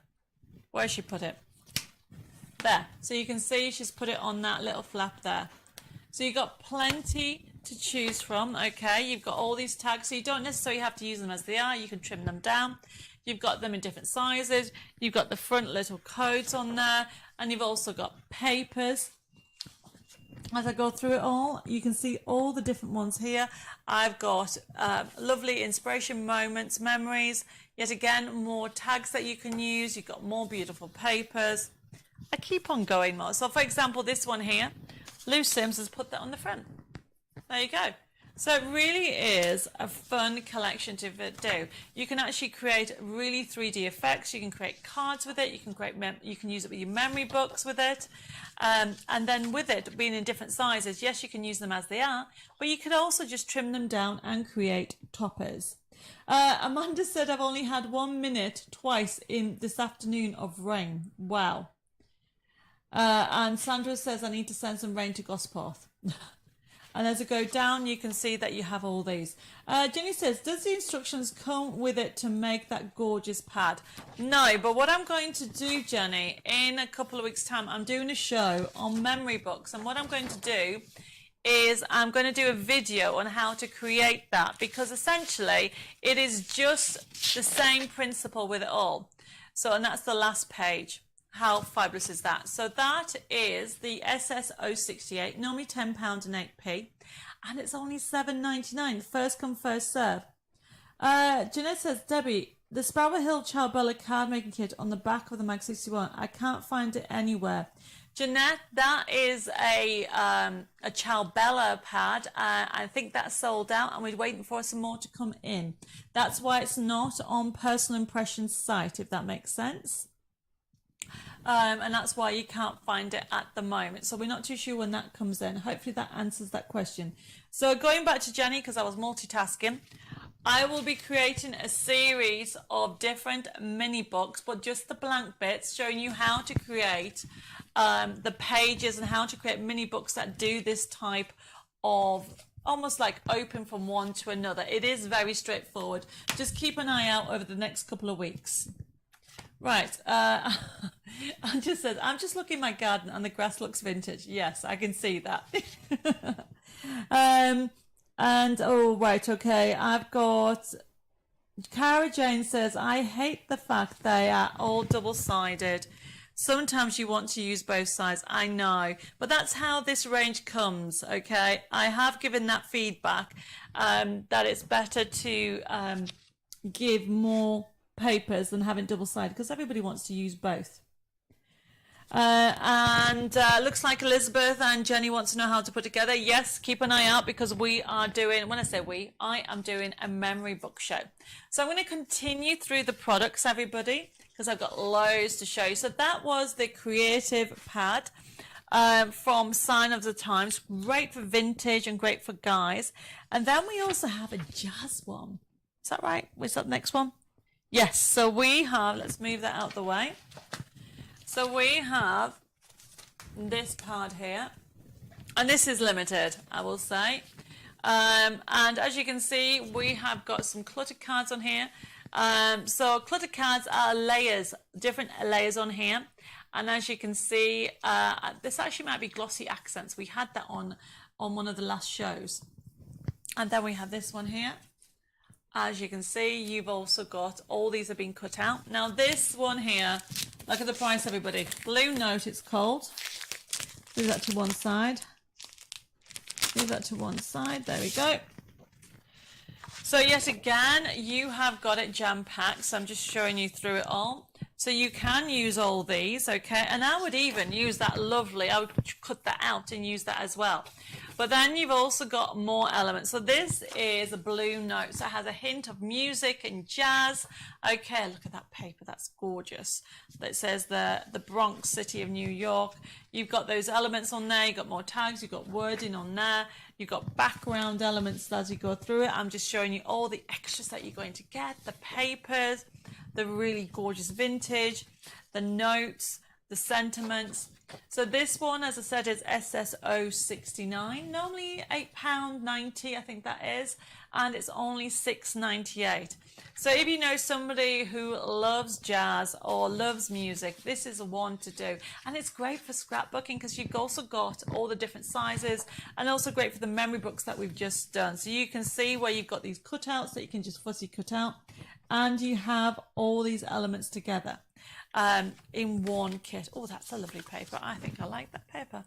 where's she put it? There. So you can see she's put it on that little flap there. So you've got plenty to choose from. Okay, you've got all these tags, so you don't necessarily have to use them as they are. You can trim them down. You've got them in different sizes. You've got the front little codes on there, and you've also got papers. As I go through it all, you can see all the different ones here. I've got lovely inspiration moments, memories. Yet again, more tags that you can use. You've got more beautiful papers. I keep on going more. So for example, this one here, Lou Sims has put that on the front. There you go. So it really is a fun collection to do. You can actually create really 3D effects. You can create cards with it. You can create you can use it with your memory books with it, and then with it being in different sizes, yes, you can use them as they are, but you could also just trim them down and create toppers. Amanda said, I've only had 1 minute twice in this afternoon of rain. Wow. And Sandra says, I need to send some rain to Gosport. And as I go down, you can see that you have all these. Jenny says, does the instructions come with it to make that gorgeous pad? No, but what I'm going to do, Jenny, in a couple of weeks' time, I'm doing a show on memory books. And what I'm going to do is I'm going to do a video on how to create that, because essentially it is just the same principle with it all. So, and that's the last page. How fabulous is that? So that is the SS068, normally £10 and 8p, and it's only £7.99, first come, first serve. Jeanette says, Debbie, the Sparrow Hill Ciao card making kit on the back of the Mag 61, I can't find it anywhere. Jeanette, that is a Ciao pad. I think that's sold out, and we're waiting for some more to come in. That's why it's not on Personal Impressions site, if that makes sense. And that's why you can't find it at the moment. So we're not too sure when that comes in. Hopefully that answers that question. So going back to Jenny, because I was multitasking, I will be creating a series of different mini books, but just the blank bits, showing you how to create the pages and how to create mini books that do this type of almost like open from one to another. It is very straightforward. Just keep an eye out over the next couple of weeks. Right, I just said, I'm just looking at my garden and the grass looks vintage. Yes, I can see that. And, oh, right, okay, I've got, Cara Jane says, I hate the fact they are all double-sided. Sometimes you want to use both sides, I know, but that's how this range comes, okay? I have given that feedback, that it's better to give more papers than having double-sided, because everybody wants to use both. And looks like Elizabeth and Jenny wants to know how to put together. Yes, keep an eye out, because we are doing, when I say we, I am doing a memory book show. So I'm going to continue through the products, everybody, because I've got loads to show you. So that was the creative pad from Sign of the Times. Great for vintage and great for guys. And then we also have a jazz one. Is that right? What's that next one? Yes, so we have, let's move that out the way. So we have this pad here, and this is limited, I will say. And as you can see, we have got some cluttered cards on here. So cluttered cards are layers, different layers on here. And as you can see, this actually might be glossy accents. We had that on one of the last shows. And then we have this one here. As you can see, you've also got, all these have been cut out. Now this one here, look at the price, everybody. Blue Note, it's called. Move that to one side. Move that to one side. There we go. So yet again, you have got it jam-packed. So I'm just showing you through it all. So you can use all these, okay? And I would even use that lovely, I would cut that out and use that as well. But then you've also got more elements. So this is a Blue Note. So it has a hint of music and jazz. Okay, look at that paper. That's gorgeous. That says the Bronx City of New York. You've got those elements on there. You've got more tags. You've got wording on there. You've got background elements as you go through it. I'm just showing you all the extras that you're going to get. The papers, the really gorgeous vintage, the notes, the sentiments. So this one, as I said, is SSO69, normally £8.90, I think that is, and it's only £6.98. So if you know somebody who loves jazz or loves music, this is one to do. And it's great for scrapbooking because you've also got all the different sizes, and also great for the memory books that we've just done. So you can see where you've got these cutouts that you can just fussy cut out, and you have all these elements together. In one kit. Oh, that's a lovely paper. I think I like that paper.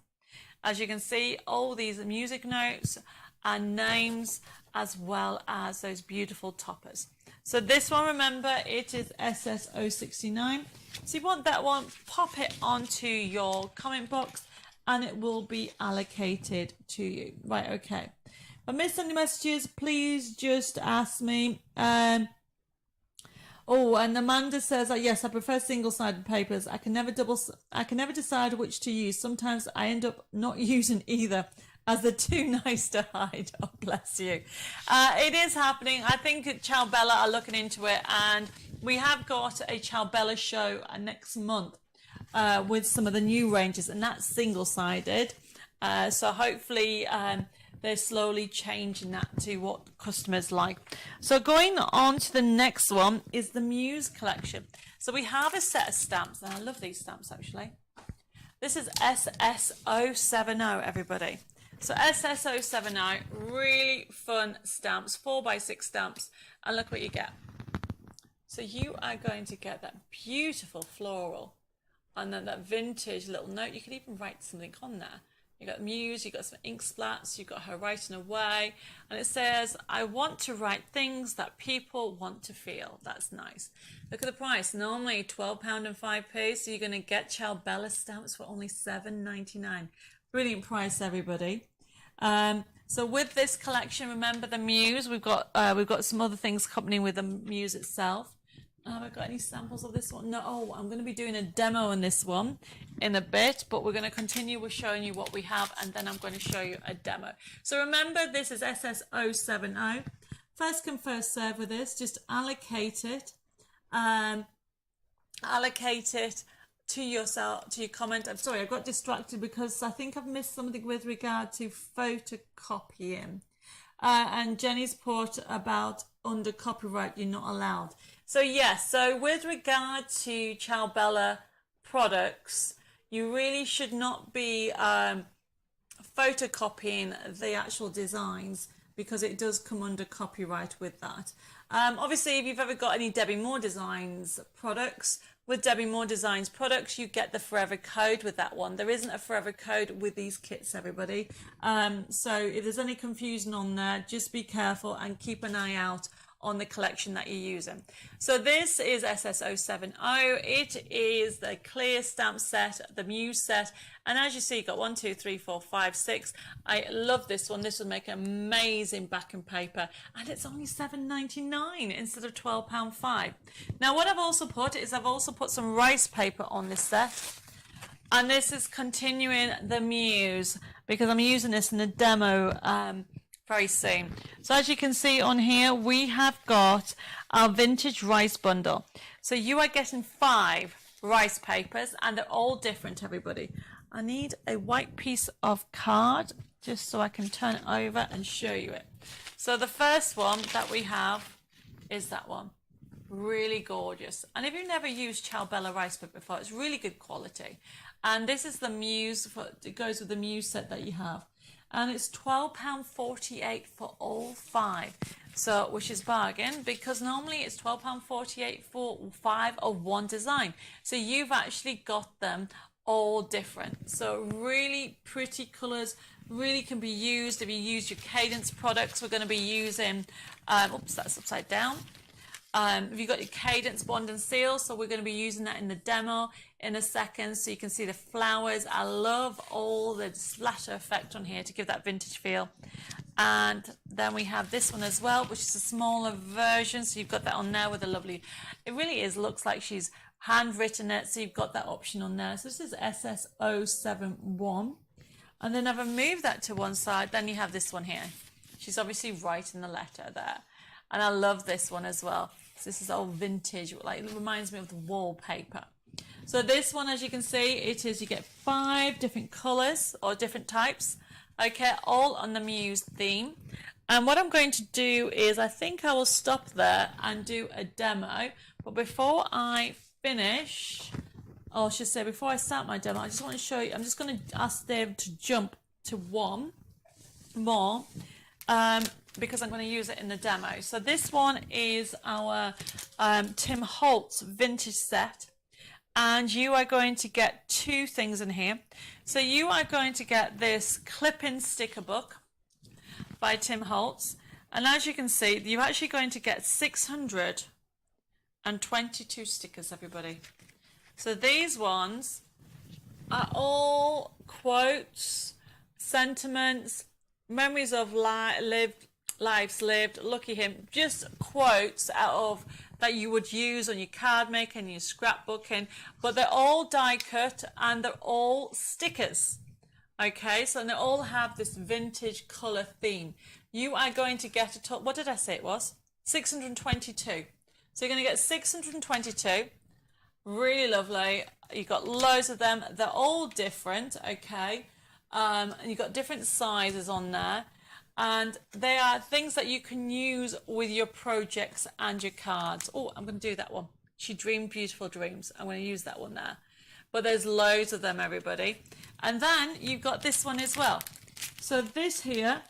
As you can see, all these music notes and names, as well as those beautiful toppers. So this one, remember, it is SSO69. So you want that one, pop it onto your comment box and it will be allocated to you. Right, okay. If I missed any messages, please just ask me. Oh, and Amanda says, yes, I prefer single-sided papers. I can never decide which to use. Sometimes I end up not using either, as they're too nice to hide. Oh, bless you. It is happening. I think Ciao-Bella are looking into it, and we have got a Ciao-Bella show next month with some of the new ranges, and that's single-sided. So hopefully they're slowly changing that to what customers like. So going on to the next one is the Muse Collection. So we have a set of stamps, and I love these stamps actually. This is SSO70, everybody. So SSO70, really fun stamps, 4x6 stamps, and look what you get. So you are going to get that beautiful floral, and then that vintage little note. You could even write something on there. You've got Muse, you've got some ink splats, you've got her writing away, and it says, I want to write things that people want to feel. That's nice. Look at the price, normally £12.05, so you're going to get Ciao-Bella stamps for only £7.99. Brilliant price, everybody. So with this collection, remember the Muse, we've got some other things accompanying with the Muse itself. Have I got any samples of this one? No. Oh, I'm going to be doing a demo on this one in a bit, but we're going to continue with showing you what we have, and then I'm going to show you a demo. So remember, this is SSO70. First come, first serve with this. Just allocate it. Allocate it to yourself, to your comment. I'm sorry, I got distracted because I think I've missed something with regard to photocopying. And Jenny's put about under copyright, you're not allowed. So yes, so with regard to Ciao-Bella products, you really should not be photocopying the actual designs, because it does come under copyright with that. Obviously, if you've ever got any Debbie Moore Designs products, with Debbie Moore Designs products, you get the forever code with that one. There isn't a forever code with these kits, everybody. So if there's any confusion on there, just be careful and keep an eye out on the collection that you're using. So this is SSO70. It is the clear stamp set, the Muse set, and as you see, you've got 1, 2, 3, 4, 5, 6. I love this one. This would make an amazing backing paper, and it's only £7.99 instead of £12.05. Now what I've also put is I've also put some rice paper on this set, and this is continuing the Muse because I'm using this in a demo very soon. So as you can see on here, we have got our vintage rice bundle. So you are getting 5 rice papers, and they're all different, everybody. I need a white piece of card just so I can turn it over and show you it. So the first one that we have is that one. Really gorgeous. And if you've never used Ciao Bella rice paper before, it's really good quality. And this is the Muse, it goes with the Muse set that you have. And it's £12.48 for all 5. So, which is bargain, because normally it's £12.48 for 5 of one design. So you've actually got them all different. So really pretty colours, really can be used if you use your Cadence products. We're going to be using, oops, that's upside down. If you've got your Cadence Bond and Seal, so we're going to be using that in the demo in a second, so you can see the flowers. I love all the splatter effect on here to give that vintage feel. And then we have this one as well, which is a smaller version, so you've got that on there with a lovely, it really is, looks like she's handwritten it, so you've got that option on there. So this is SS071. And then if I move that to one side, then you have this one here. She's obviously writing the letter there. And I love this one as well. So this is old vintage, like it reminds me of the wallpaper. So this one, as you can see, it is, you get 5 different colours or different types, okay, all on the Muse theme. And what I'm going to do is, I think I will stop there and do a demo. But before I finish, or I should say before I start my demo, I just want to show you, I'm just going to ask Dave to jump to one more. Because I'm going to use it in the demo. So this one is our Tim Holtz Vintage Set, and you are going to get 2 things in here. So you are going to get this clip-in sticker book by Tim Holtz, and as you can see, you're actually going to get 622 stickers, everybody. So these ones are all quotes, sentiments, memories of lives lived, lucky him, just quotes out of that you would use on your card making, your scrapbooking, but they're all die cut and they're all stickers. Okay, so they all have this vintage colour theme. You are going to get what did I say it was? 622. So you're going to get 622. Really lovely. You've got loads of them. They're all different, okay? And you've got different sizes on there. And they are things that you can use with your projects and your cards. Oh, I'm going to do that one. She dreamed beautiful dreams. I'm going to use that one there. But there's loads of them, everybody. And then you've got this one as well. So this here,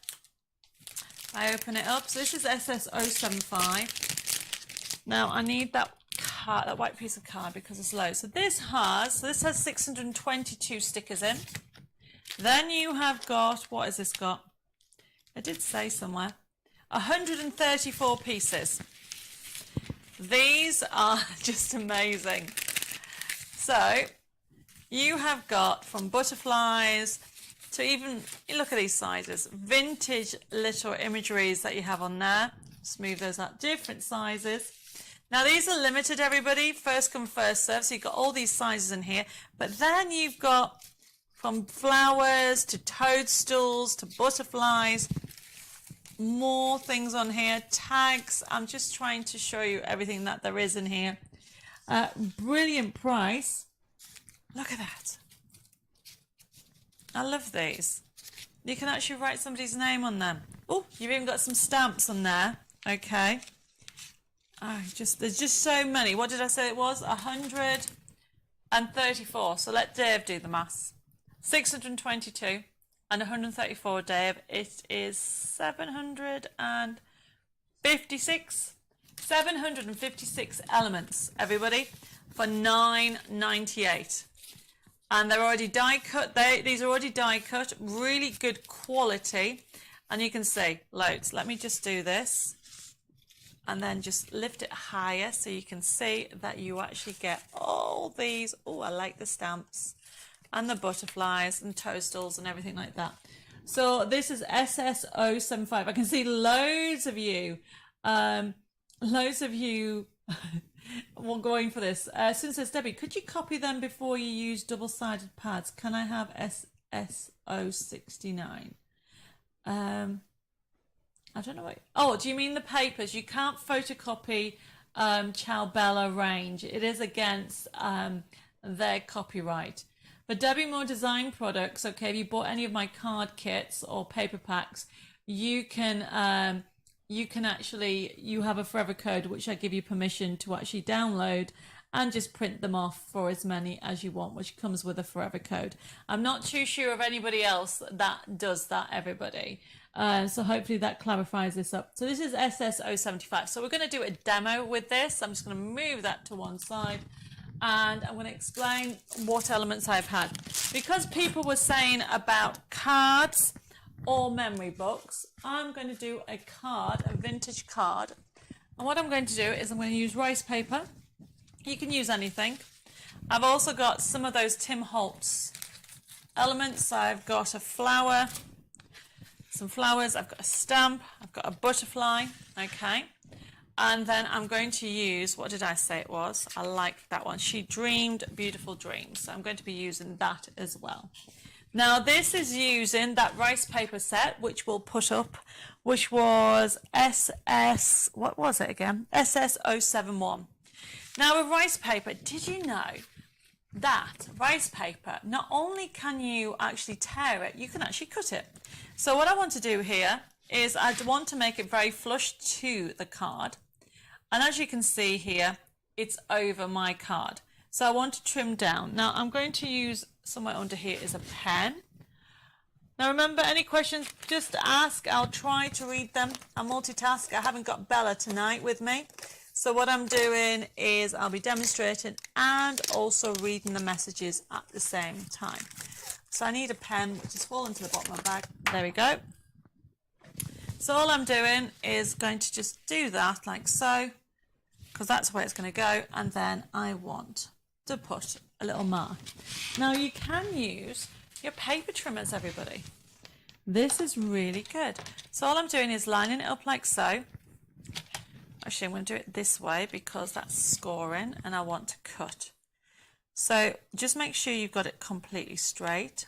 I open it up. So this is SS075. Now I need that card, that white piece of card, because it's low. So this has 622 stickers in. Then you have got, what has this got? I did say somewhere, 134 pieces. These are just amazing. So you have got from butterflies to even, look at these sizes, vintage little imageries that you have on there. Smooth those out, different sizes. Now these are limited, everybody, first come first serve, so you've got all these sizes in here, but then you've got from flowers to toadstools to butterflies, more things on here, tags. I'm just trying to show you everything that there is in here. Brilliant price. Look at that. I love these. You can actually write somebody's name on them. Oh, you've even got some stamps on there. Okay. There's just so many. What did I say it was? 134. So let Dave do the maths. 622 and 134, Dave. It is 756 elements, everybody, for $9.98. And they're already die cut. These are already die cut, really good quality. And you can see loads. Let me just do this and then just lift it higher so you can see that you actually get all these. Oh, I like the stamps and the butterflies and toadstools and everything like that. So this is SS075. I can see loads of you well, going for this. Since says Debbie, could you copy them before you use double-sided pads? Can I have SS069? I don't know what. Oh, do you mean the papers? You can't photocopy Ciao Bella range. It is against their copyright. For Debbie Moore Design products, okay, if you bought any of my card kits or paper packs, you can actually, you have a forever code which I give you permission to actually download and just print them off for as many as you want, which comes with a forever code. I'm not too sure of anybody else that does that, everybody. So hopefully that clarifies this up. So this is SS075. So we're going to do a demo with this. I'm just going to move that to one side. And I'm going to explain what elements I've had. Because people were saying about cards or memory books, I'm going to do a card, a vintage card. And what I'm going to do is I'm going to use rice paper. You can use anything. I've also got some of those Tim Holtz elements. I've got a flower, some flowers, I've got a stamp, I've got a butterfly, okay. And then I'm going to use, what did I say it was? I like that one. She dreamed beautiful dreams. So I'm going to be using that as well. Now this is using that rice paper set, which we'll put up, which was what was it again? SS071. Now with rice paper, did you know that rice paper, not only can you actually tear it, you can actually cut it. So what I want to do here is I want to make it very flush to the card. And as you can see here, it's over my card. So I want to trim down. Now I'm going to use, somewhere under here is a pen. Now remember, any questions, just ask. I'll try to read them. I multitask. I haven't got Bella tonight with me. So what I'm doing is I'll be demonstrating and also reading the messages at the same time. So I need a pen, which has fallen to the bottom of my bag. There we go. So all I'm doing is going to just do that like so, because that's where it's going to go. And then I want to put a little mark. Now you can use your paper trimmers, everybody. This is really good. So all I'm doing is lining it up like so. Actually, I'm going to do it this way because that's scoring and I want to cut. So just make sure you've got it completely straight.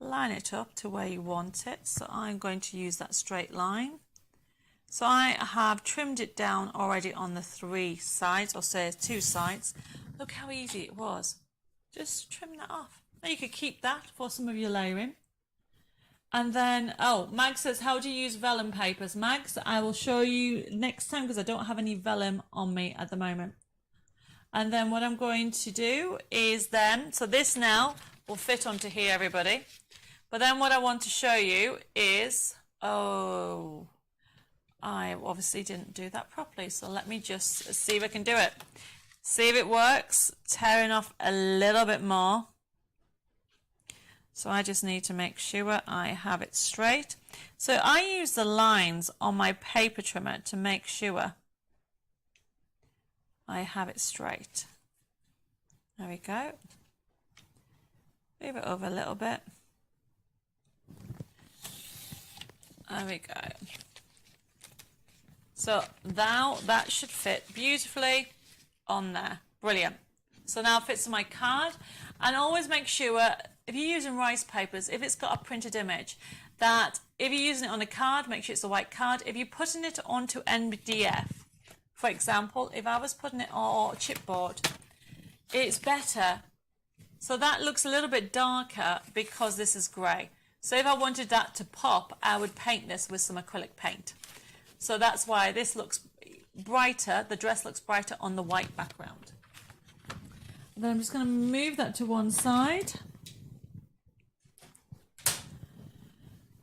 Line it up to where you want it. So I'm going to use that straight line. So I have trimmed it down already on the 3 sides, or say 2 sides. Look how easy it was. Just trim that off. Now you could keep that for some of your layering. And then, oh, Mag says, how do you use vellum papers? Mags, I will show you next time because I don't have any vellum on me at the moment. And then what I'm going to do is then, so this now will fit onto here, everybody. But then what I want to show you is, oh, I obviously didn't do that properly. So let me just see if I can do it. See if it works. Tearing off a little bit more. So I just need to make sure I have it straight. So I use the lines on my paper trimmer to make sure I have it straight. There we go. Move it over a little bit. There we go. So now that should fit beautifully on there. Brilliant. So now it fits on my card. And always make sure, if you're using rice papers, if it's got a printed image, that if you're using it on a card, make sure it's a white card. If you're putting it onto MDF, for example, if I was putting it on chipboard, it's better. So that looks a little bit darker because this is grey. So if I wanted that to pop, I would paint this with some acrylic paint. So that's why this looks brighter, the dress looks brighter on the white background. Then I'm just going to move that to one side.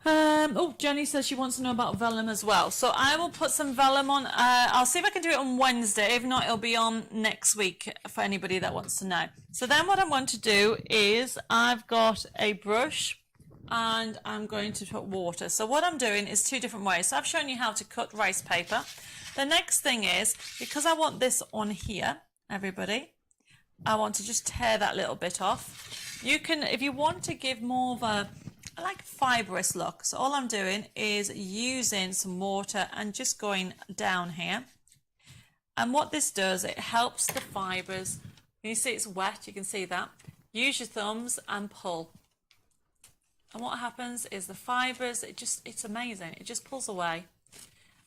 Oh, Jenny says she wants to know about vellum as well. So I will put some vellum on. I'll see if I can do it on Wednesday. If not, it'll be on next week for anybody that wants to know. So then what I want to do is I've got a brush and I'm going to put water. So what I'm doing is 2 different ways. So I've shown you how to cut rice paper. The next thing is, because I want this on here, everybody, I want to just tear that little bit off. You can, if you want to give more of a like fibrous look, so all I'm doing is using some water and just going down here. And what this does, it helps the fibres. You see it's wet, you can see that. Use your thumbs and pull. And what happens is the fibres, it's amazing. It just pulls away.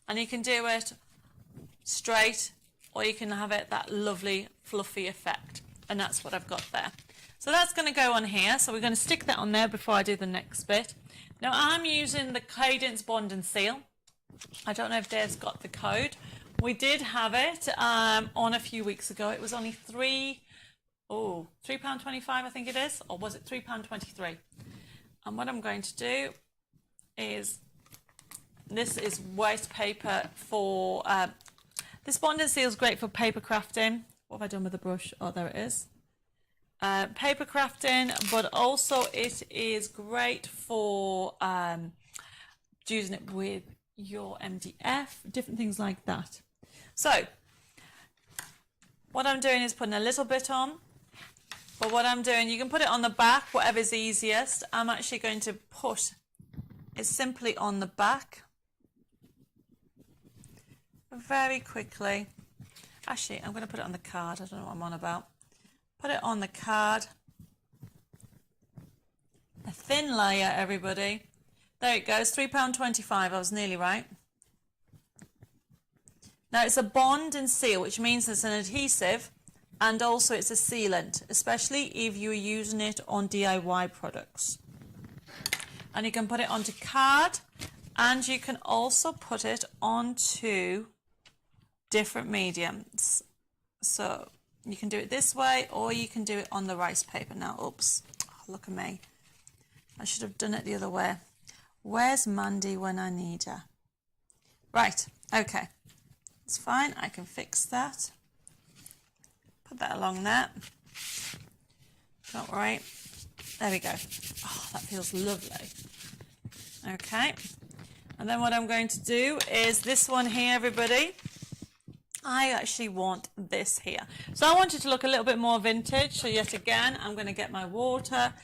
And you can do it straight, or you can have it that lovely fluffy effect. and that's what I've got there. So that's going to go on here. So we're going to stick that on there before I do the next bit. Now I'm using the Cadence Bond and Seal. I don't know if Dave's got the code. We did have it on a few weeks ago. It was only £3.25 I think it is, or was it £3.23? And what I'm going to do is, this is waste paper for, this Bond and Seal is great for paper crafting. What have I done with the brush? Oh, there it is. Paper crafting, but also it is great for using it with your MDF, different things like that. So what I'm doing is putting a little bit on, but what I'm doing, you can put it on the back, whatever's easiest. I'm actually going to put it simply on the back very quickly. Actually, I'm going to put it on the card. I don't know what I'm on about. Put it on the card. A thin layer, everybody. There it goes, £3.25. I was nearly right. Now it's a bond and seal, which means it's an adhesive and also it's a sealant, especially if you're using it on DIY products. And you can put it onto card, and you can also put it onto different mediums. So you can do it this way, or you can do it on the rice paper. Now, oops, oh, look at me. I should have done it the other way. Where's Mandy when I need her? Right, okay. It's fine, I can fix that. Put that along there. Don't worry. There we go. Oh, that feels lovely. Okay. And then what I'm going to do is this one here, everybody. I actually want this here. So I want it to look a little bit more vintage. So yet again, I'm going to get my water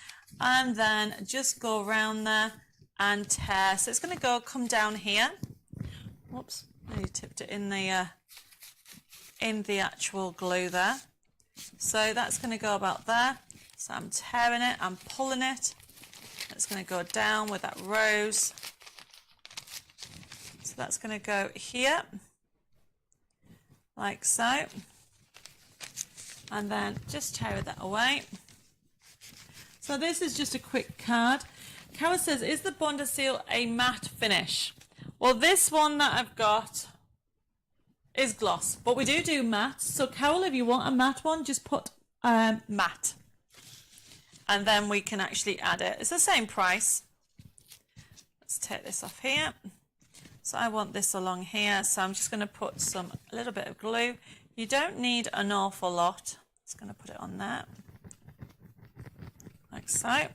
and then just go around there and tear. So it's going to come down here. Whoops, I tipped it in the actual glue there. So that's going to go about there. So I'm tearing it, I'm pulling it. It's going to go down with that rose. So that's going to go here, like so. And then just tear that away. So this is just a quick card. Carol says, is the Bond and Seal a matte finish? Well, this one that I've got is gloss, but we do matte. So Carol, if you want a matte one, just put matte. And then we can actually add it. It's the same price. Let's take this off here. So I want this along here. So I'm just going to put a little bit of glue. You don't need an awful lot. Just going to put it on there. Like so.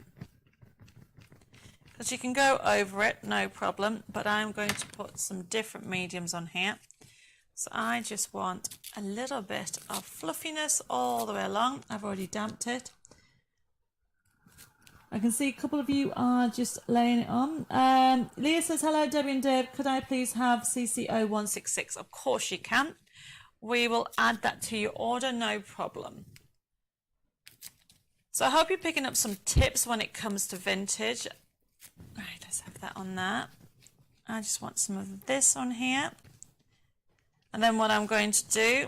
Because you can go over it, no problem. But I'm going to put some different mediums on here. So I just want a little bit of fluffiness all the way along. I've already damped it. I can see a couple of you are just laying it on. Leah says, hello, Debbie and Dave. Could I please have CC0166? Of course you can. We will add that to your order, no problem. So I hope you're picking up some tips when it comes to vintage. Right, let's have that on there. I just want some of this on here. And then what I'm going to do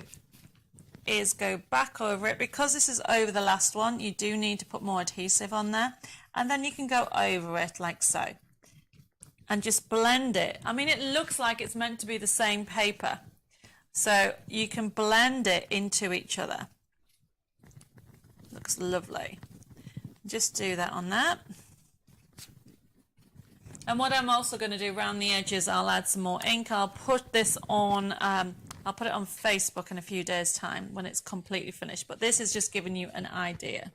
is go back over it. Because this is over the last one, you do need to put more adhesive on there. And then you can go over it like so. And just blend it. I mean, it looks like it's meant to be the same paper. So you can blend it into each other. Looks lovely. Just do that on that. And what I'm also going to do around the edges, I'll add some more ink. I'll put this on, I'll put it on Facebook in a few days' time when it's completely finished. But this is just giving you an idea.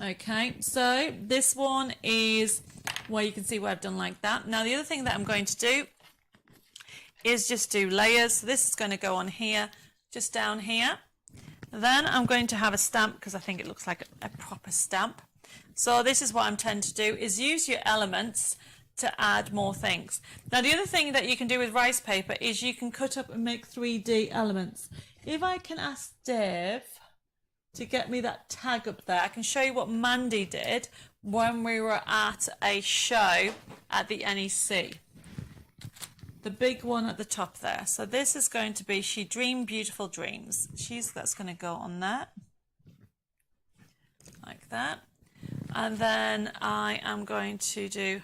Okay, so this one is where you can see where I've done like that. Now the other thing that I'm going to do is just do layers. So this is going to go on here, just down here. Then I'm going to have a stamp because I think it looks like a proper stamp. So this is what I'm tend to do, is use your elements to add more things. Now the other thing that you can do with rice paper is you can cut up and make 3D elements. If I can ask Dave to get me that tag up there, I can show you what Mandy did when we were at a show at the NEC. The big one at the top there. So this is going to be She Dreamed Beautiful Dreams. That's going to go on there. like that. And then I am going to do,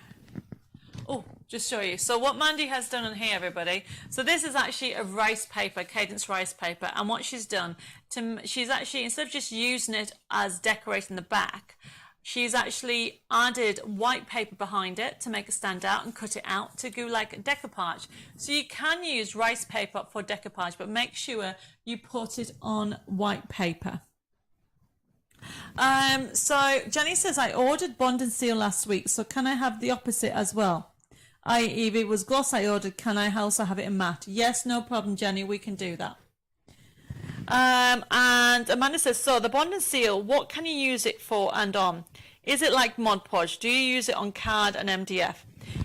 oh, just show you. So what Mandy has done on here, everybody, so this is actually a rice paper, Cadence rice paper, and what she's done, she's actually, instead of just using it as decorating the back, she's actually added white paper behind it to make it stand out and cut it out to go like decoupage. So you can use rice paper for decoupage, but make sure you put it on white paper. So Jenny says, I ordered bond and seal last week, so can I have the opposite as well? I.e., if it was gloss I ordered, can I also have it in matte? Yes, no problem, Jenny, we can do that. And Amanda says, so the bond and seal, what can you use it for and on? Is it like Mod Podge? Do you use it on Card and Mdf?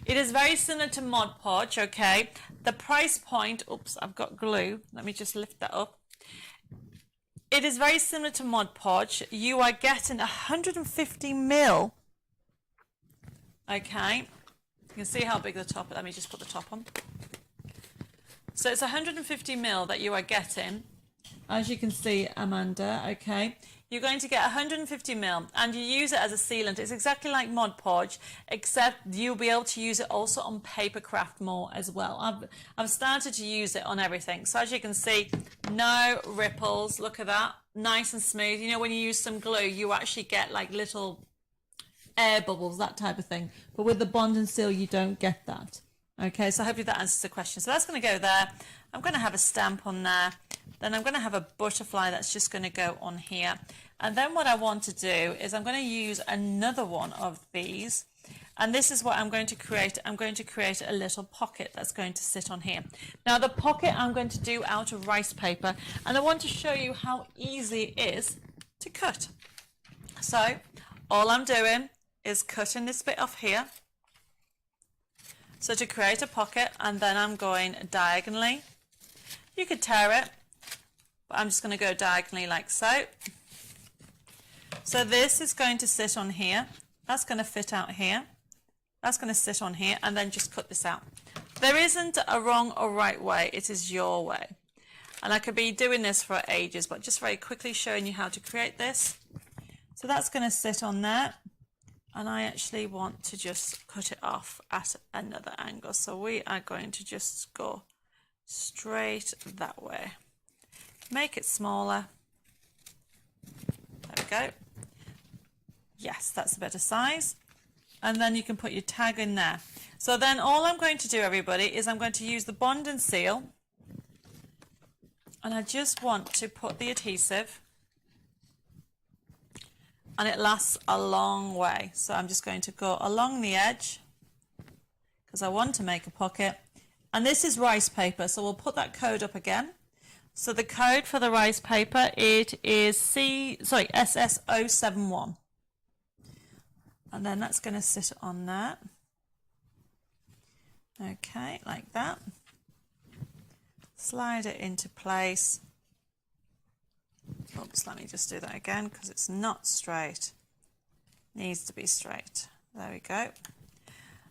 It is very similar to Mod Podge, okay? The price point, oops, I've got glue. Let me just lift that up. It is very similar to Mod Podge. You are getting 150 mil. Okay. You can see how big the top is. Let me just put the top on. So it's 150 mil that you are getting. As you can see, Amanda, okay. You're going to get 150 mil and you use it as a sealant. It's exactly like Mod Podge, except you'll be able to use it also on paper craft more as well. I've started to use it on everything. So as you can see, no ripples. Look at that. Nice and smooth. You know, when you use some glue, you actually get like little air bubbles, that type of thing. But with the bond and seal, you don't get that. Okay, so hopefully that answers the question. So that's going to go there. I'm going to have a stamp on there. Then I'm going to have a butterfly that's just going to go on here. And then what I want to do is I'm going to use another one of these. And this is what I'm going to create. I'm going to create a little pocket that's going to sit on here. Now the pocket I'm going to do out of rice paper. And I want to show you how easy it is to cut. So all I'm doing is cutting this bit off here. So to create a pocket, and then I'm going diagonally. You could tear it, but I'm just going to go diagonally like so. So this is going to sit on here. That's going to fit out here. That's going to sit on here, and then just cut this out. There isn't a wrong or right way. It is your way. And I could be doing this for ages, but just very quickly showing you how to create this. So that's going to sit on there. And I actually want to just cut it off at another angle. So we are going to just go straight that way. Make it smaller. There we go. Yes, that's a better size. And then you can put your tag in there. So then all I'm going to do, everybody, is I'm going to use the bond and seal. And I just want to put the adhesive. And it lasts a long way. So I'm just going to go along the edge because I want to make a pocket. And this is rice paper, so we'll put that code up again. So the code for the rice paper, it is SS071. And then that's going to sit on that. Okay, like that. Slide it into place. Oops, let me just do that again because it's not straight. Needs to be straight. There we go.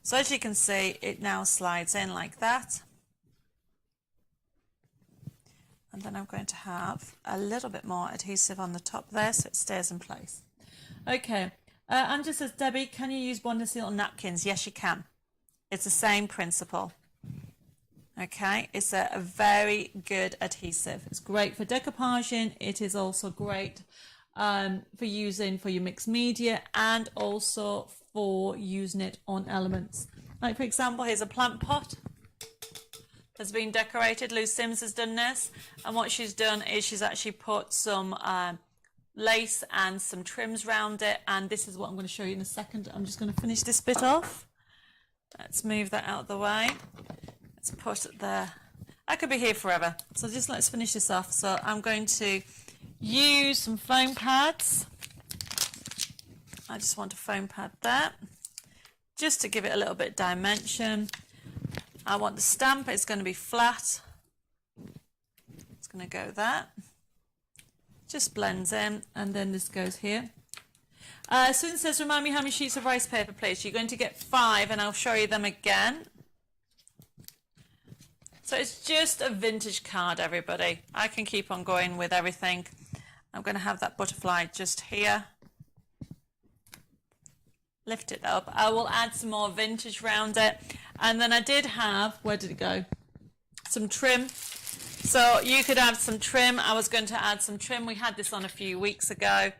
So as you can see, it now slides in like that. And then I'm going to have a little bit more adhesive on the top there so it stays in place. Okay, Angela says, Debbie, can you use bond and seal on napkins? Yes, you can. It's the same principle. Okay, it's a very good adhesive. It's great for decoupaging. It is also great for using for your mixed media and also for using it on elements. Like for example, here's a plant pot that's been decorated. Lou Sims has done this, and what she's done is she's actually put some lace and some trims around it, and this is what I'm going to show you in a second. I'm just going to finish this bit off. Let's move that out of the way. Let's put it there. I could be here forever, so just let's finish this off. So I'm going to use some foam pads. I just want a foam pad there, just to give it a little bit of dimension. I want the stamp, it's going to be flat. It's going to go there. Just blends in, and then this goes here. Susan says, remind me how many sheets of rice paper, please. You're going to get 5, and I'll show you them again. So it's just a vintage card, everybody. I can keep on going with everything. I'm going to have that butterfly just here. lift it up. I will add some more vintage around it. And then I did have, where did it go? Some trim. So you could add some trim. I was going to add some trim. We had this on a few weeks ago,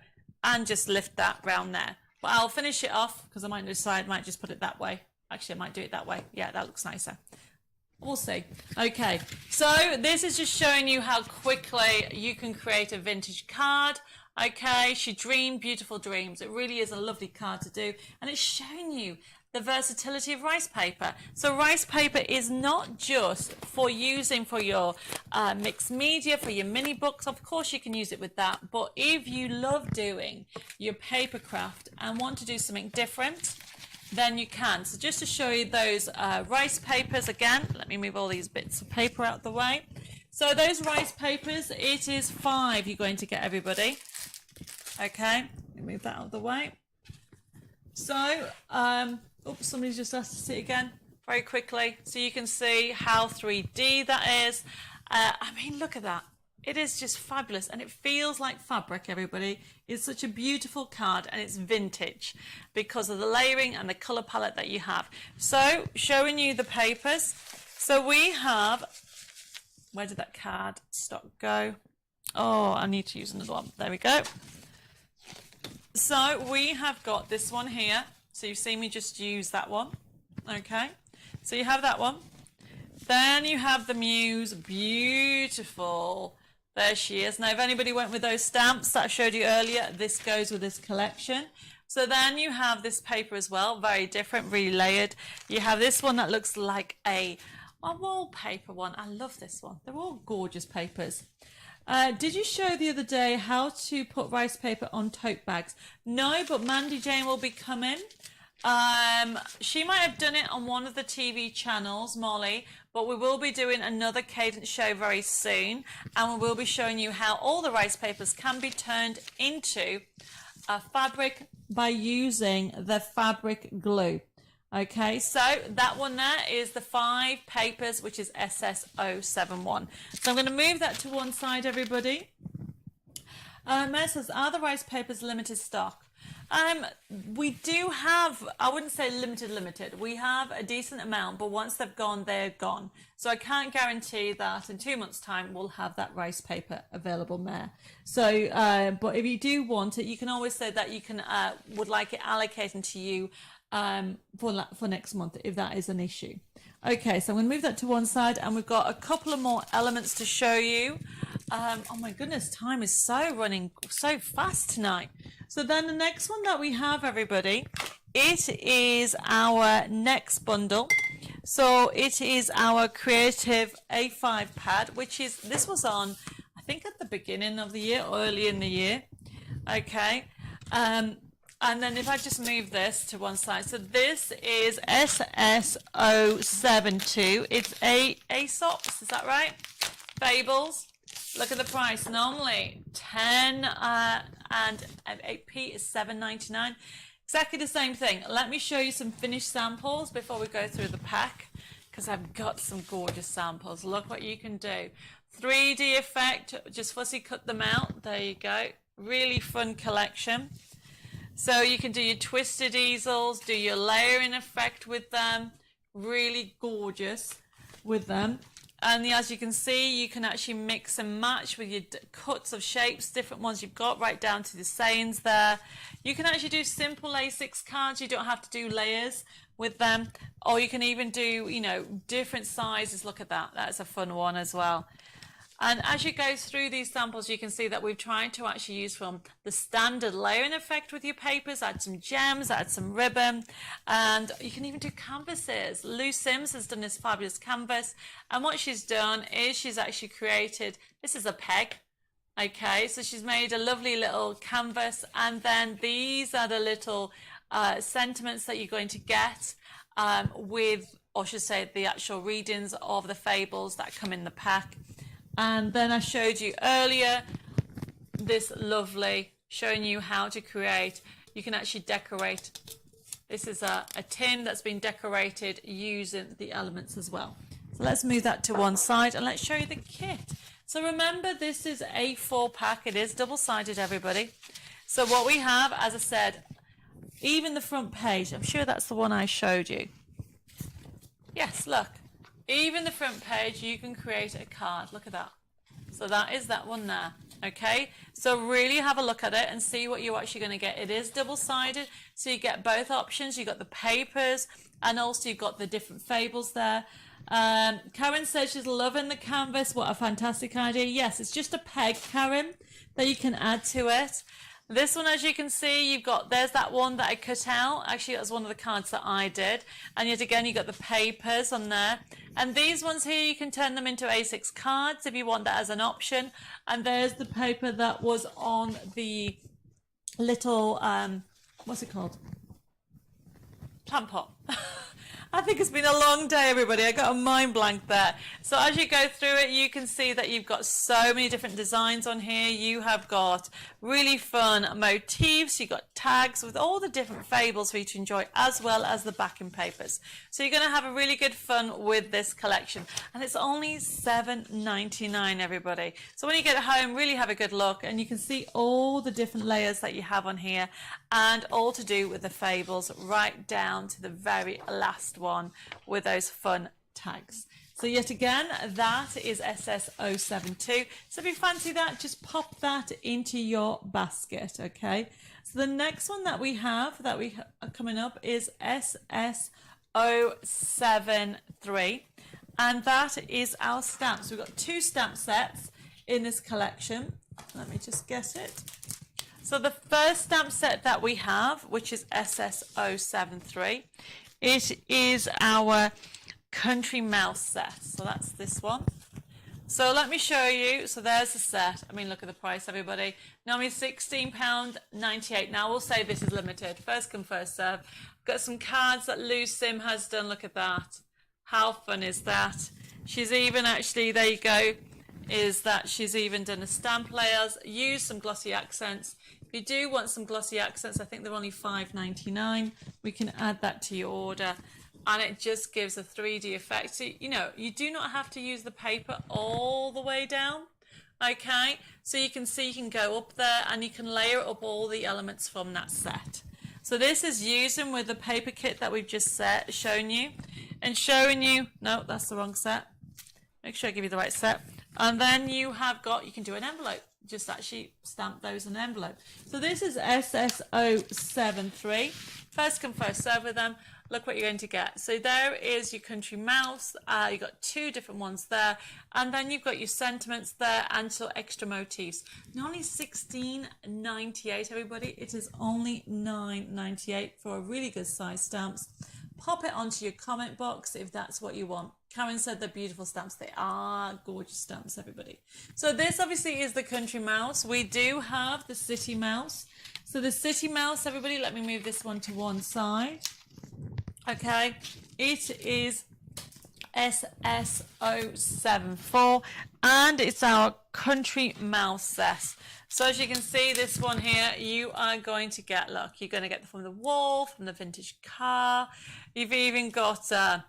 and just lift that round there. But I'll finish it off because I might decide, might just put it that way. Actually, I might do it that way. Yeah, that looks nicer. We'll see. Okay, so this is just showing you how quickly you can create a vintage card. Okay, she dreamed beautiful dreams. It really is a lovely card to do, and it's showing you the versatility of rice paper. So rice paper is not just for using for your mixed media, for your mini books. Of course you can use it with that, but if you love doing your paper craft and want to do something different, then you can. So just to show you those rice papers again, let me move all these bits of paper out the way. So those rice papers, it is 5 you're going to get, everybody. Okay, let me move that out of the way. So, oops, somebody's just asked to see it again very quickly. So you can see how 3D that is. I mean, look at that. It is just fabulous, and it feels like fabric, everybody. It's such a beautiful card, and it's vintage because of the layering and the color palette that you have. So showing you the papers. So we have, where did that card stock go? Oh, I need to use another one. There we go. So we have got this one here. So you've seen me just use that one. Okay, so you have that one. Then you have the Muse, beautiful. There she is. Now, if anybody went with those stamps that I showed you earlier, this goes with this collection. So then you have this paper as well, very different, really layered. You have this one that looks like a wallpaper one. I love this one. They're all gorgeous papers. Did you show the other day how to put rice paper on tote bags? No, but Mandy Jane will be coming. She might have done it on one of the TV channels, Molly, but we will be doing another Cadence show very soon, and we will be showing you how all the rice papers can be turned into a fabric by using the fabric glue. Okay, so that one there is the 5 papers, which is SS071. So I'm going to move that to one side, everybody. Mel says, are the rice papers limited stock? We do have, I wouldn't say limited. We have a decent amount, but once they've gone, they're gone. So I can't guarantee that in 2 months' time we'll have that rice paper available there. So, but if you do want it, you can always say that you can would like it allocated to you for next month if that is an issue. Okay, so I'm going to move that to one side, and we've got a couple of more elements to show you. Oh my goodness, time is running so fast tonight. So then the next one that we have, everybody, it is our next bundle. So it is our Creative A5 pad, which is, this was on, I think at the beginning of the year, early in the year. Okay. And then if I just move this to one side, so this is SS072. It's Aesop's, is that right? Fables. Look at the price. Normally 10 and 8p is $7.99. Exactly the same thing. Let me show you some finished samples before we go through the pack, because I've got some gorgeous samples. Look what you can do. 3D effect, just fussy cut them out. There you go. Really fun collection. So you can do your twisted easels, do your layering effect with them. Really gorgeous with them. And as you can see, you can actually mix and match with your cuts of shapes, different ones you've got, right down to the sayings there. You can actually do simple A6 cards. You don't have to do layers with them. Or you can even do, you know, different sizes. Look at that. That's a fun one as well. And as you go through these samples, you can see that we've tried to actually use from the standard layering effect with your papers, add some gems, add some ribbon, and you can even do canvases. Lou Sims has done this fabulous canvas, and what she's done is she's actually created, this is a peg, okay, so she's made a lovely little canvas, and then these are the little sentiments that you're going to get with, or I should say, the actual readings of the fables that come in the pack. And then I showed you earlier this lovely, showing you how to create. You can actually decorate. This is a tin that's been decorated using the elements as well. So let's move that to one side and let's show you the kit. So remember, this is a 4 pack. It is double-sided, everybody. So what we have, as I said, even the front page, I'm sure that's the one I showed you. Yes, look, even the front page, you can create a card. Look at that. So that is that one there. Okay, so really have a look at it and see what you're actually going to get. It is double-sided, so you get both options. You've got the papers and also you've got the different fables there. Karen says she's loving the canvas. What a fantastic idea. Yes, it's just a peg, Karen, that you can add to it. This one, as you can see, you've got, there's that one that I cut out. Actually, that was one of the cards that I did. And yet again, you got the papers on there. And these ones here, you can turn them into A6 cards if you want that as an option. And there's the paper that was on the little, what's it called? Plant pot. I think it's been a long day, everybody. I got a mind blank there. So as you go through it, you can see that you've got so many different designs on here. You have got really fun motifs. You've got tags with all the different fables for you to enjoy, as well as the backing papers. So you're going to have a really good fun with this collection. And it's only $7.99, everybody. So when you get home, really have a good look. And you can see all the different layers that you have on here, and all to do with the fables, right down to the very last one with those fun tags. So yet again, that is SS072. So if you fancy that, just pop that into your basket, okay? So the next one that we have are coming up is SS073, and that is our stamps. We've got 2 stamp sets in this collection. Let me just get it. So the first stamp set that we have, which is SS073, it is our Country Mouse set. So that's this one. So let me show you. So there's the set. I mean, look at the price, everybody. Normally £16.98. Now, we'll say this is limited. First come, first serve. Got some cards that Lou Sim has done. Look at that. How fun is that? She's even actually, there you go, is that she's even done a stamp layers, used some glossy accents. If you do want some glossy accents, I think they're only $5.99. We can add that to your order, and it just gives a 3D effect. So, you know, you do not have to use the paper all the way down. Okay, so you can see you can go up there and you can layer up all the elements from that set. So this is using with the paper kit that we've just shown you, and showing you, no, that's the wrong set. Make sure I give you the right set. And then you have got, you can do an envelope. Just actually stamp those in an envelope. So this is SS073. First come, first serve with them. Look what you're going to get. So there is your Country Mouse. You've got 2 different ones there. And then you've got your sentiments there and some extra motifs. Not only $16.98, everybody. It is only $9.98 for a really good size stamps. Pop it onto your comment box if that's what you want. Karen said they're beautiful stamps. They are gorgeous stamps, everybody. So this obviously is the Country Mouse. We do have the City Mouse. So the City Mouse, everybody, let me move this one to one side. Okay, it is SS074, and it's our Country Mouse set. So as you can see, this one here, you are going to get, look, you're going to get from the wall, from the vintage car. You've even got, I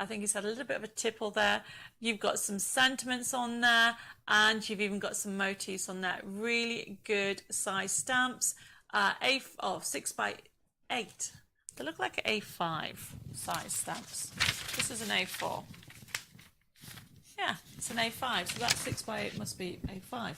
think it's had a little bit of a tipple there. You've got some sentiments on there, and you've even got some motifs on there. Really good size stamps. 6x8. They look like A5 size stamps. This is an A4. Yeah, it's an A5, so that 6x8 must be A5.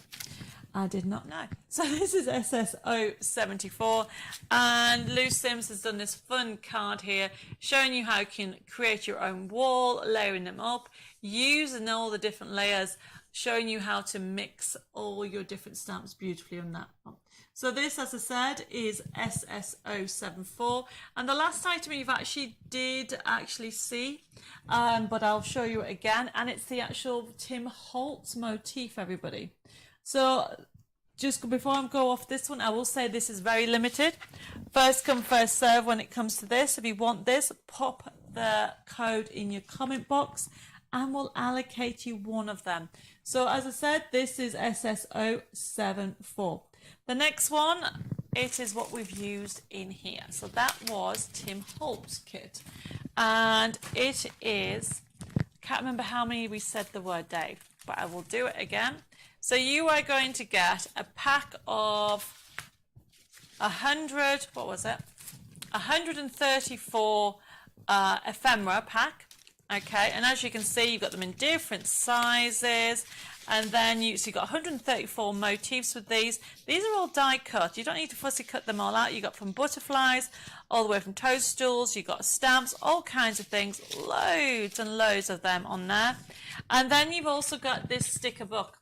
I did not know. So this is SS074, and Lou Sims has done this fun card here showing you how you can create your own wall, layering them up, using all the different layers, showing you how to mix all your different stamps beautifully on that one. So this, as I said, is SS074, and the last item you've did see, but I'll show you it again, and it's the actual Tim Holtz motif, everybody. So just before I go off this one, I will say this is very limited. First come, first serve when it comes to this. If you want this, pop the code in your comment box and we'll allocate you one of them. So as I said, this is SS074. The next one, it is what we've used in here. So that was Tim Holtz Kit. And it is, I can't remember how many we said the word, Dave, but I will do it again. So you are going to get a pack of 100, what was it? 134 ephemera pack. Okay, and as you can see, you've got them in different sizes, and then so you've got 134 motifs with these. These are all die cut. You don't need to fussy cut them all out. You got from butterflies all the way from toadstools. You got stamps, all kinds of things, loads and loads of them on there. And then you've also got this sticker book.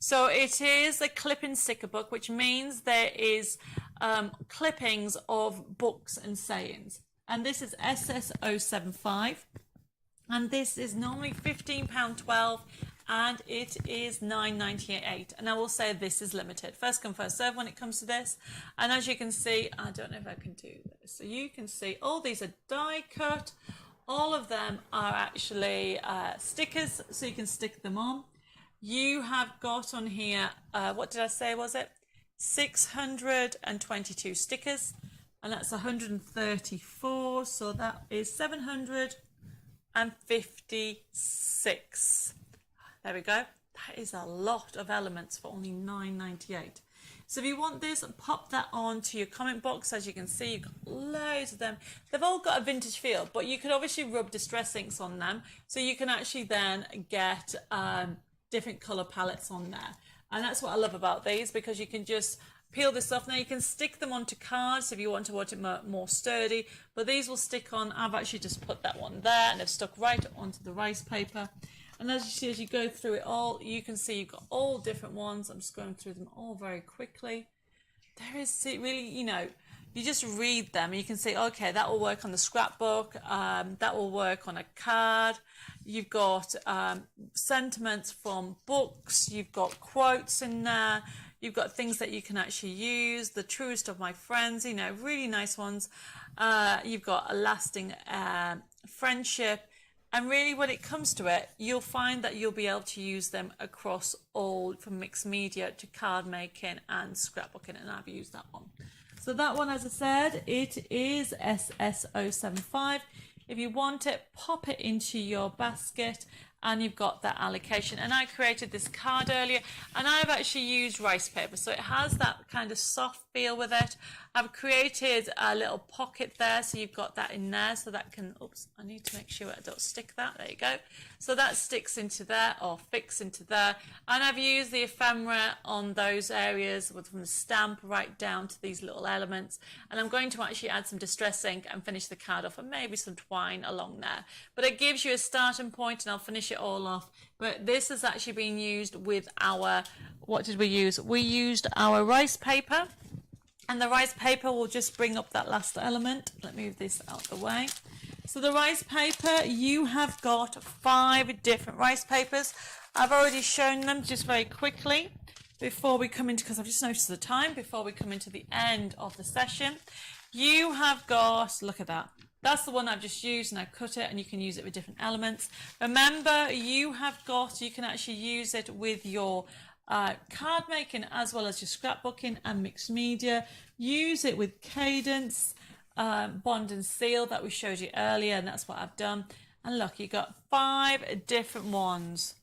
So it is a clipping sticker book, which means there is clippings of books and sayings. And this is SS075. And this is normally £15.12, and it is £9.98. And I will say this is limited. First come, first serve when it comes to this. And as you can see, I don't know if I can do this. So you can see all these are die cut. All of them are actually stickers, so you can stick them on. You have got on here, what did I say was it? 622 stickers. And that's 134, so that is 756. There we go. That is a lot of elements for only £9.98. So if you want this, pop that onto your comment box. As you can see, you've got loads of them. They've all got a vintage feel, but you could obviously rub distress inks on them, so you can actually then get different color palettes on there. And that's what I love about these, because you can just peel this off. Now you can stick them onto cards if you want it more sturdy, but these will stick on. I've actually just put that one there, and they've stuck right onto the rice paper. And as you see, as you go through it all, you can see you've got all different ones. I'm just going through them all very quickly. There is really, you know, you just read them and you can see, okay, that will work on the scrapbook, that will work on a card. You've got sentiments from books, you've got quotes in there, you've got things that you can actually use, the truest of my friends, you know, really nice ones. You've got a lasting friendship. And really, when it comes to it, you'll find that you'll be able to use them across all, from mixed media to card making and scrapbooking, and I've used that one. So that one, as I said, it is SS075. If you want it, pop it into your basket, and you've got that allocation. And I created this card earlier, and I've actually used rice paper, so it has that kind of soft feel with it. I've created a little pocket there, so you've got that in there, so that can, oops, I need to make sure I don't stick that, there you go. So that sticks into there, or fits into there. And I've used the ephemera on those areas, from the stamp right down to these little elements. And I'm going to actually add some distress ink and finish the card off, and maybe some twine along there. But it gives you a starting point, and I'll finish it all off. But this has actually been used with our, what did we use? We used our rice paper. And the rice paper will just bring up that last element. Let me move this out of the way. So the rice paper, you have got 5 different rice papers. I've already shown them just very quickly before we come into, because I've just noticed the time, before we come into the end of the session. You have got, look at that. That's the one I've just used, and I cut it, and you can use it with different elements. Remember, you can actually use it with your card making as well as your scrapbooking and mixed media. Use it with Cadence, bond and seal that we showed you earlier, and that's what I've done. And look, you got 5 different ones.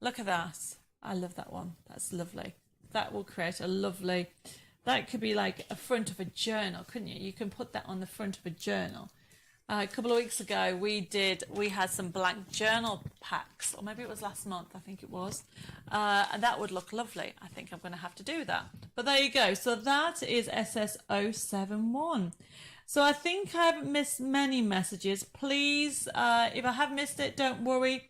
Look at that. I love that one. That's lovely. That will create a lovely, that could be like a front of a journal, couldn't you? You can put that on the front of a journal. A couple of weeks ago, we had some blank journal packs, or maybe it was last month, I think it was, and that would look lovely. I think I'm going to have to do that. But there you go. So that is SS071. So I think I haven't missed many messages. Please, if I have missed it, don't worry.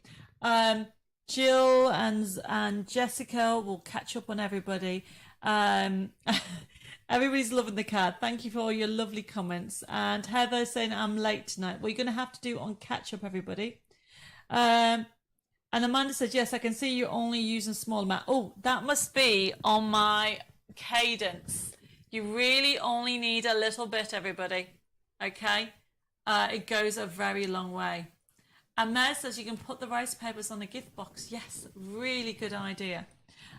Jill and Jessica will catch up on everybody. Everybody's loving the card. Thank you for all your lovely comments. And Heather saying I'm late tonight. Well, you're going to have to do on catch up, everybody. And Amanda said, yes, I can see you're only using small amount. Oh, that must be on my Cadence. You really only need a little bit, everybody. Okay? It goes a very long way. And Mary says you can put the rice papers on the gift box. Yes, really good idea.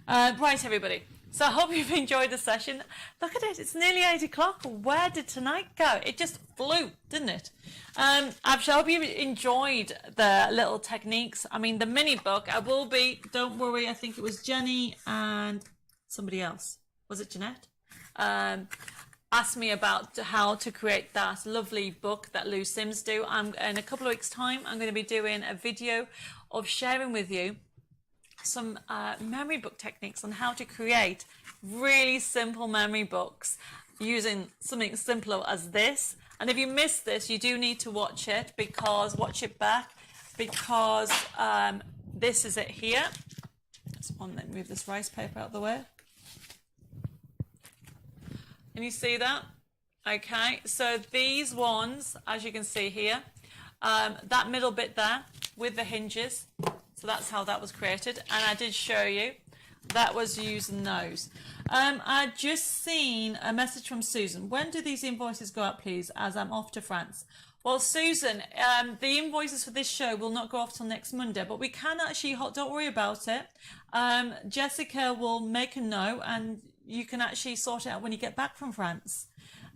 Right, everybody. So I hope you've enjoyed the session. Look at it, it's nearly 8 o'clock. Where did tonight go? It just flew, didn't it? I hope you enjoyed the little techniques. I mean, the mini book, I will be, don't worry, I think it was Jenny and somebody else. Was it Jeanette? I asked me about how to create that lovely book that Lou Sims do. In a couple of weeks' time, I'm going to be doing a video of sharing with you some memory book techniques on how to create really simple memory books using something simple as this. And if you missed this, you do need to watch it back because this is it here. Let me move this rice paper out of the way. Can you see that? Okay, so these ones, as you can see here, that middle bit there with the hinges, so that's how that was created. And I did show you that was using those. I just seen a message from Susan. When do these invoices go out, please, as I'm off to France? Well, Susan, the invoices for this show will not go off till next Monday, but we can actually, don't worry about it. Jessica will make a note and you can actually sort it out when you get back from France.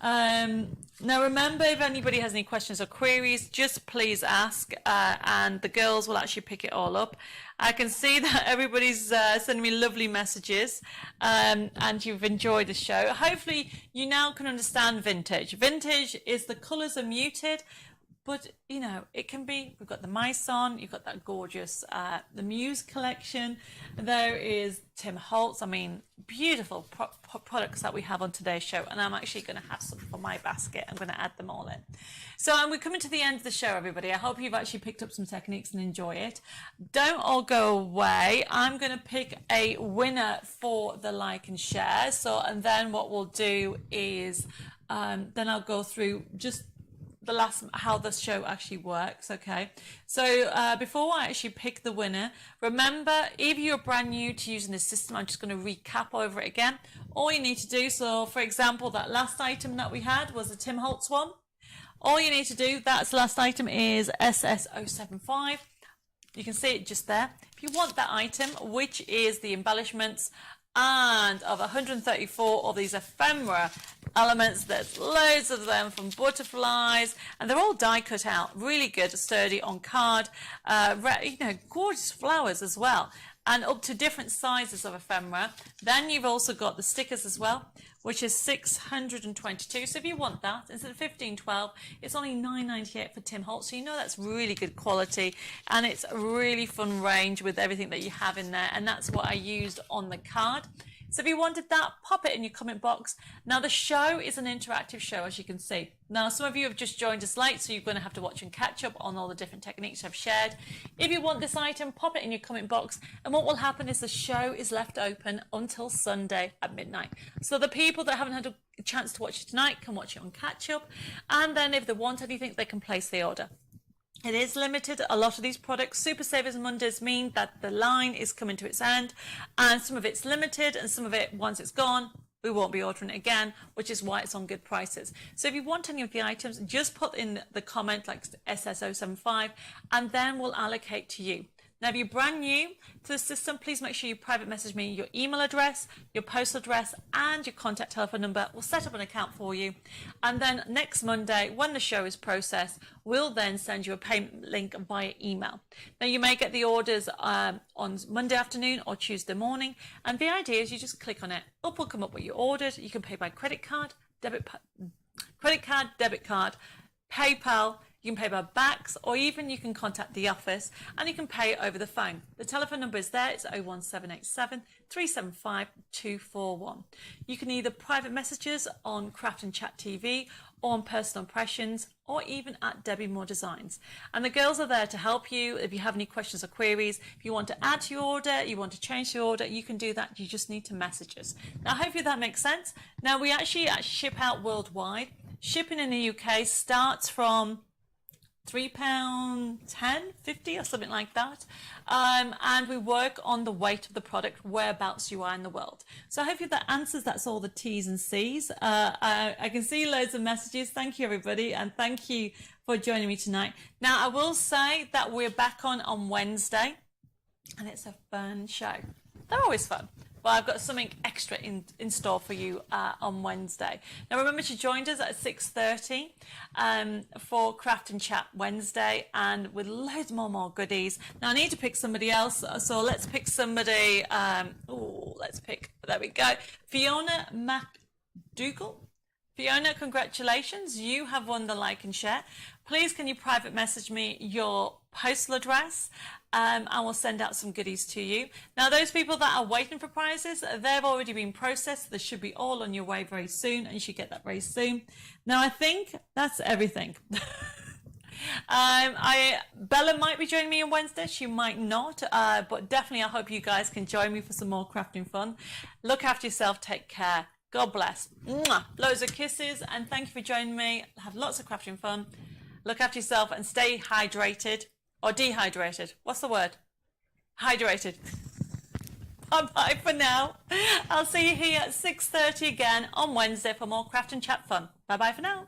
Now remember, if anybody has any questions or queries, just please ask, and the girls will actually pick it all up. I can see that everybody's sending me lovely messages, and you've enjoyed the show. Hopefully you now can understand vintage. Vintage is the colours are muted, but you know, it can be, we've got the mice on, you've got that gorgeous, the Muse Collection, there is Tim Holtz, I mean, beautiful products that we have on today's show, and I'm actually going to have some for my basket. I'm going to add them all in. So we're coming to the end of the show, everybody. I hope you've actually picked up some techniques and enjoy it. Don't all go away. I'm going to pick a winner for the like and share. And then what we'll do is, then I'll go through just how the show actually works. Okay, so before I actually pick the winner, remember, if you're brand new to using this system, I'm just going to recap over it again. All you need to do, so for example, that last item that we had was the Tim Holtz one. All you need to do, that's the last item, is SS075. You can see it just there. If you want that item, which is the embellishments, and of 134 of these ephemera elements, there's loads of them, from butterflies, and they're all die cut out, really good, sturdy on card, you know, gorgeous flowers as well, and up to different sizes of ephemera. Then you've also got the stickers as well, which is 622. So if you want that, instead of 1512, it's only $9.98 for Tim Holtz. So you know that's really good quality, and it's a really fun range with everything that you have in there, and that's what I used on the card. So if you wanted that, pop it in your comment box. Now the show is an interactive show, as you can see. Now some of you have just joined us late, so you're going to have to watch and catch up on all the different techniques I've shared. If you want this item, pop it in your comment box, and what will happen is the show is left open until Sunday at midnight. So the people that haven't had a chance to watch it tonight can watch it on catch up, and then if they want anything, they can place the order. It is limited. A lot of these products, Super Savers Mondays, mean that the line is coming to its end, and some of it's limited, and some of it, once it's gone, we won't be ordering it again, which is why it's on good prices. So if you want any of the items, just put in the comment like SS075, and then we'll allocate to you. Now, if you're brand new to the system, please make sure you private message me your email address, your postal address, and your contact telephone number. We'll set up an account for you. And then next Monday, when the show is processed, we'll then send you a payment link via email. Now, you may get the orders on Monday afternoon or Tuesday morning. And the idea is you just click on it. Up will come up what you ordered. You can pay by credit card, debit card, PayPal. You can pay by backs, or even you can contact the office and you can pay over the phone. The telephone number is there. It's 01787 375 241. You can either private messages on Craft and Chat TV, or on Personal Impressions, or even at Debbie Moore Designs. And the girls are there to help you if you have any questions or queries. If you want to add to your order, you want to change the order, you can do that. You just need to message us. Now, hopefully that makes sense. Now, we actually ship out worldwide. Shipping in the UK starts from £3.10, 50 or something like that, and we work on the weight of the product, whereabouts you are in the world. So hopefully that answers, that's all the T's and C's. I can see loads of messages. Thank you, everybody, and thank you for joining me tonight. Now, I will say that we're back on Wednesday, and it's a fun show. They're always fun. Well, I've got something extra in store for you on Wednesday. Now, remember to join us at 6:30 for Craft and Chat Wednesday, and with loads more goodies. Now, I need to pick somebody else, so let's pick somebody. There we go. Fiona McDougall. Fiona, congratulations. You have won the like and share. Please can you private message me your postal address and we'll send out some goodies to you. Now those people that are waiting for prizes, they've already been processed. They should be all on your way very soon and you should get that very soon. Now I think that's everything. Bella might be joining me on Wednesday. She might not, but definitely I hope you guys can join me for some more crafting fun. Look after yourself. Take care. God bless. Mwah. Loads of kisses and thank you for joining me. Have lots of crafting fun. Look after yourself and stay hydrated or dehydrated. What's the word? Hydrated. Bye for now. I'll see you here at 6:30 again on Wednesday for more craft and chat fun. Bye bye for now.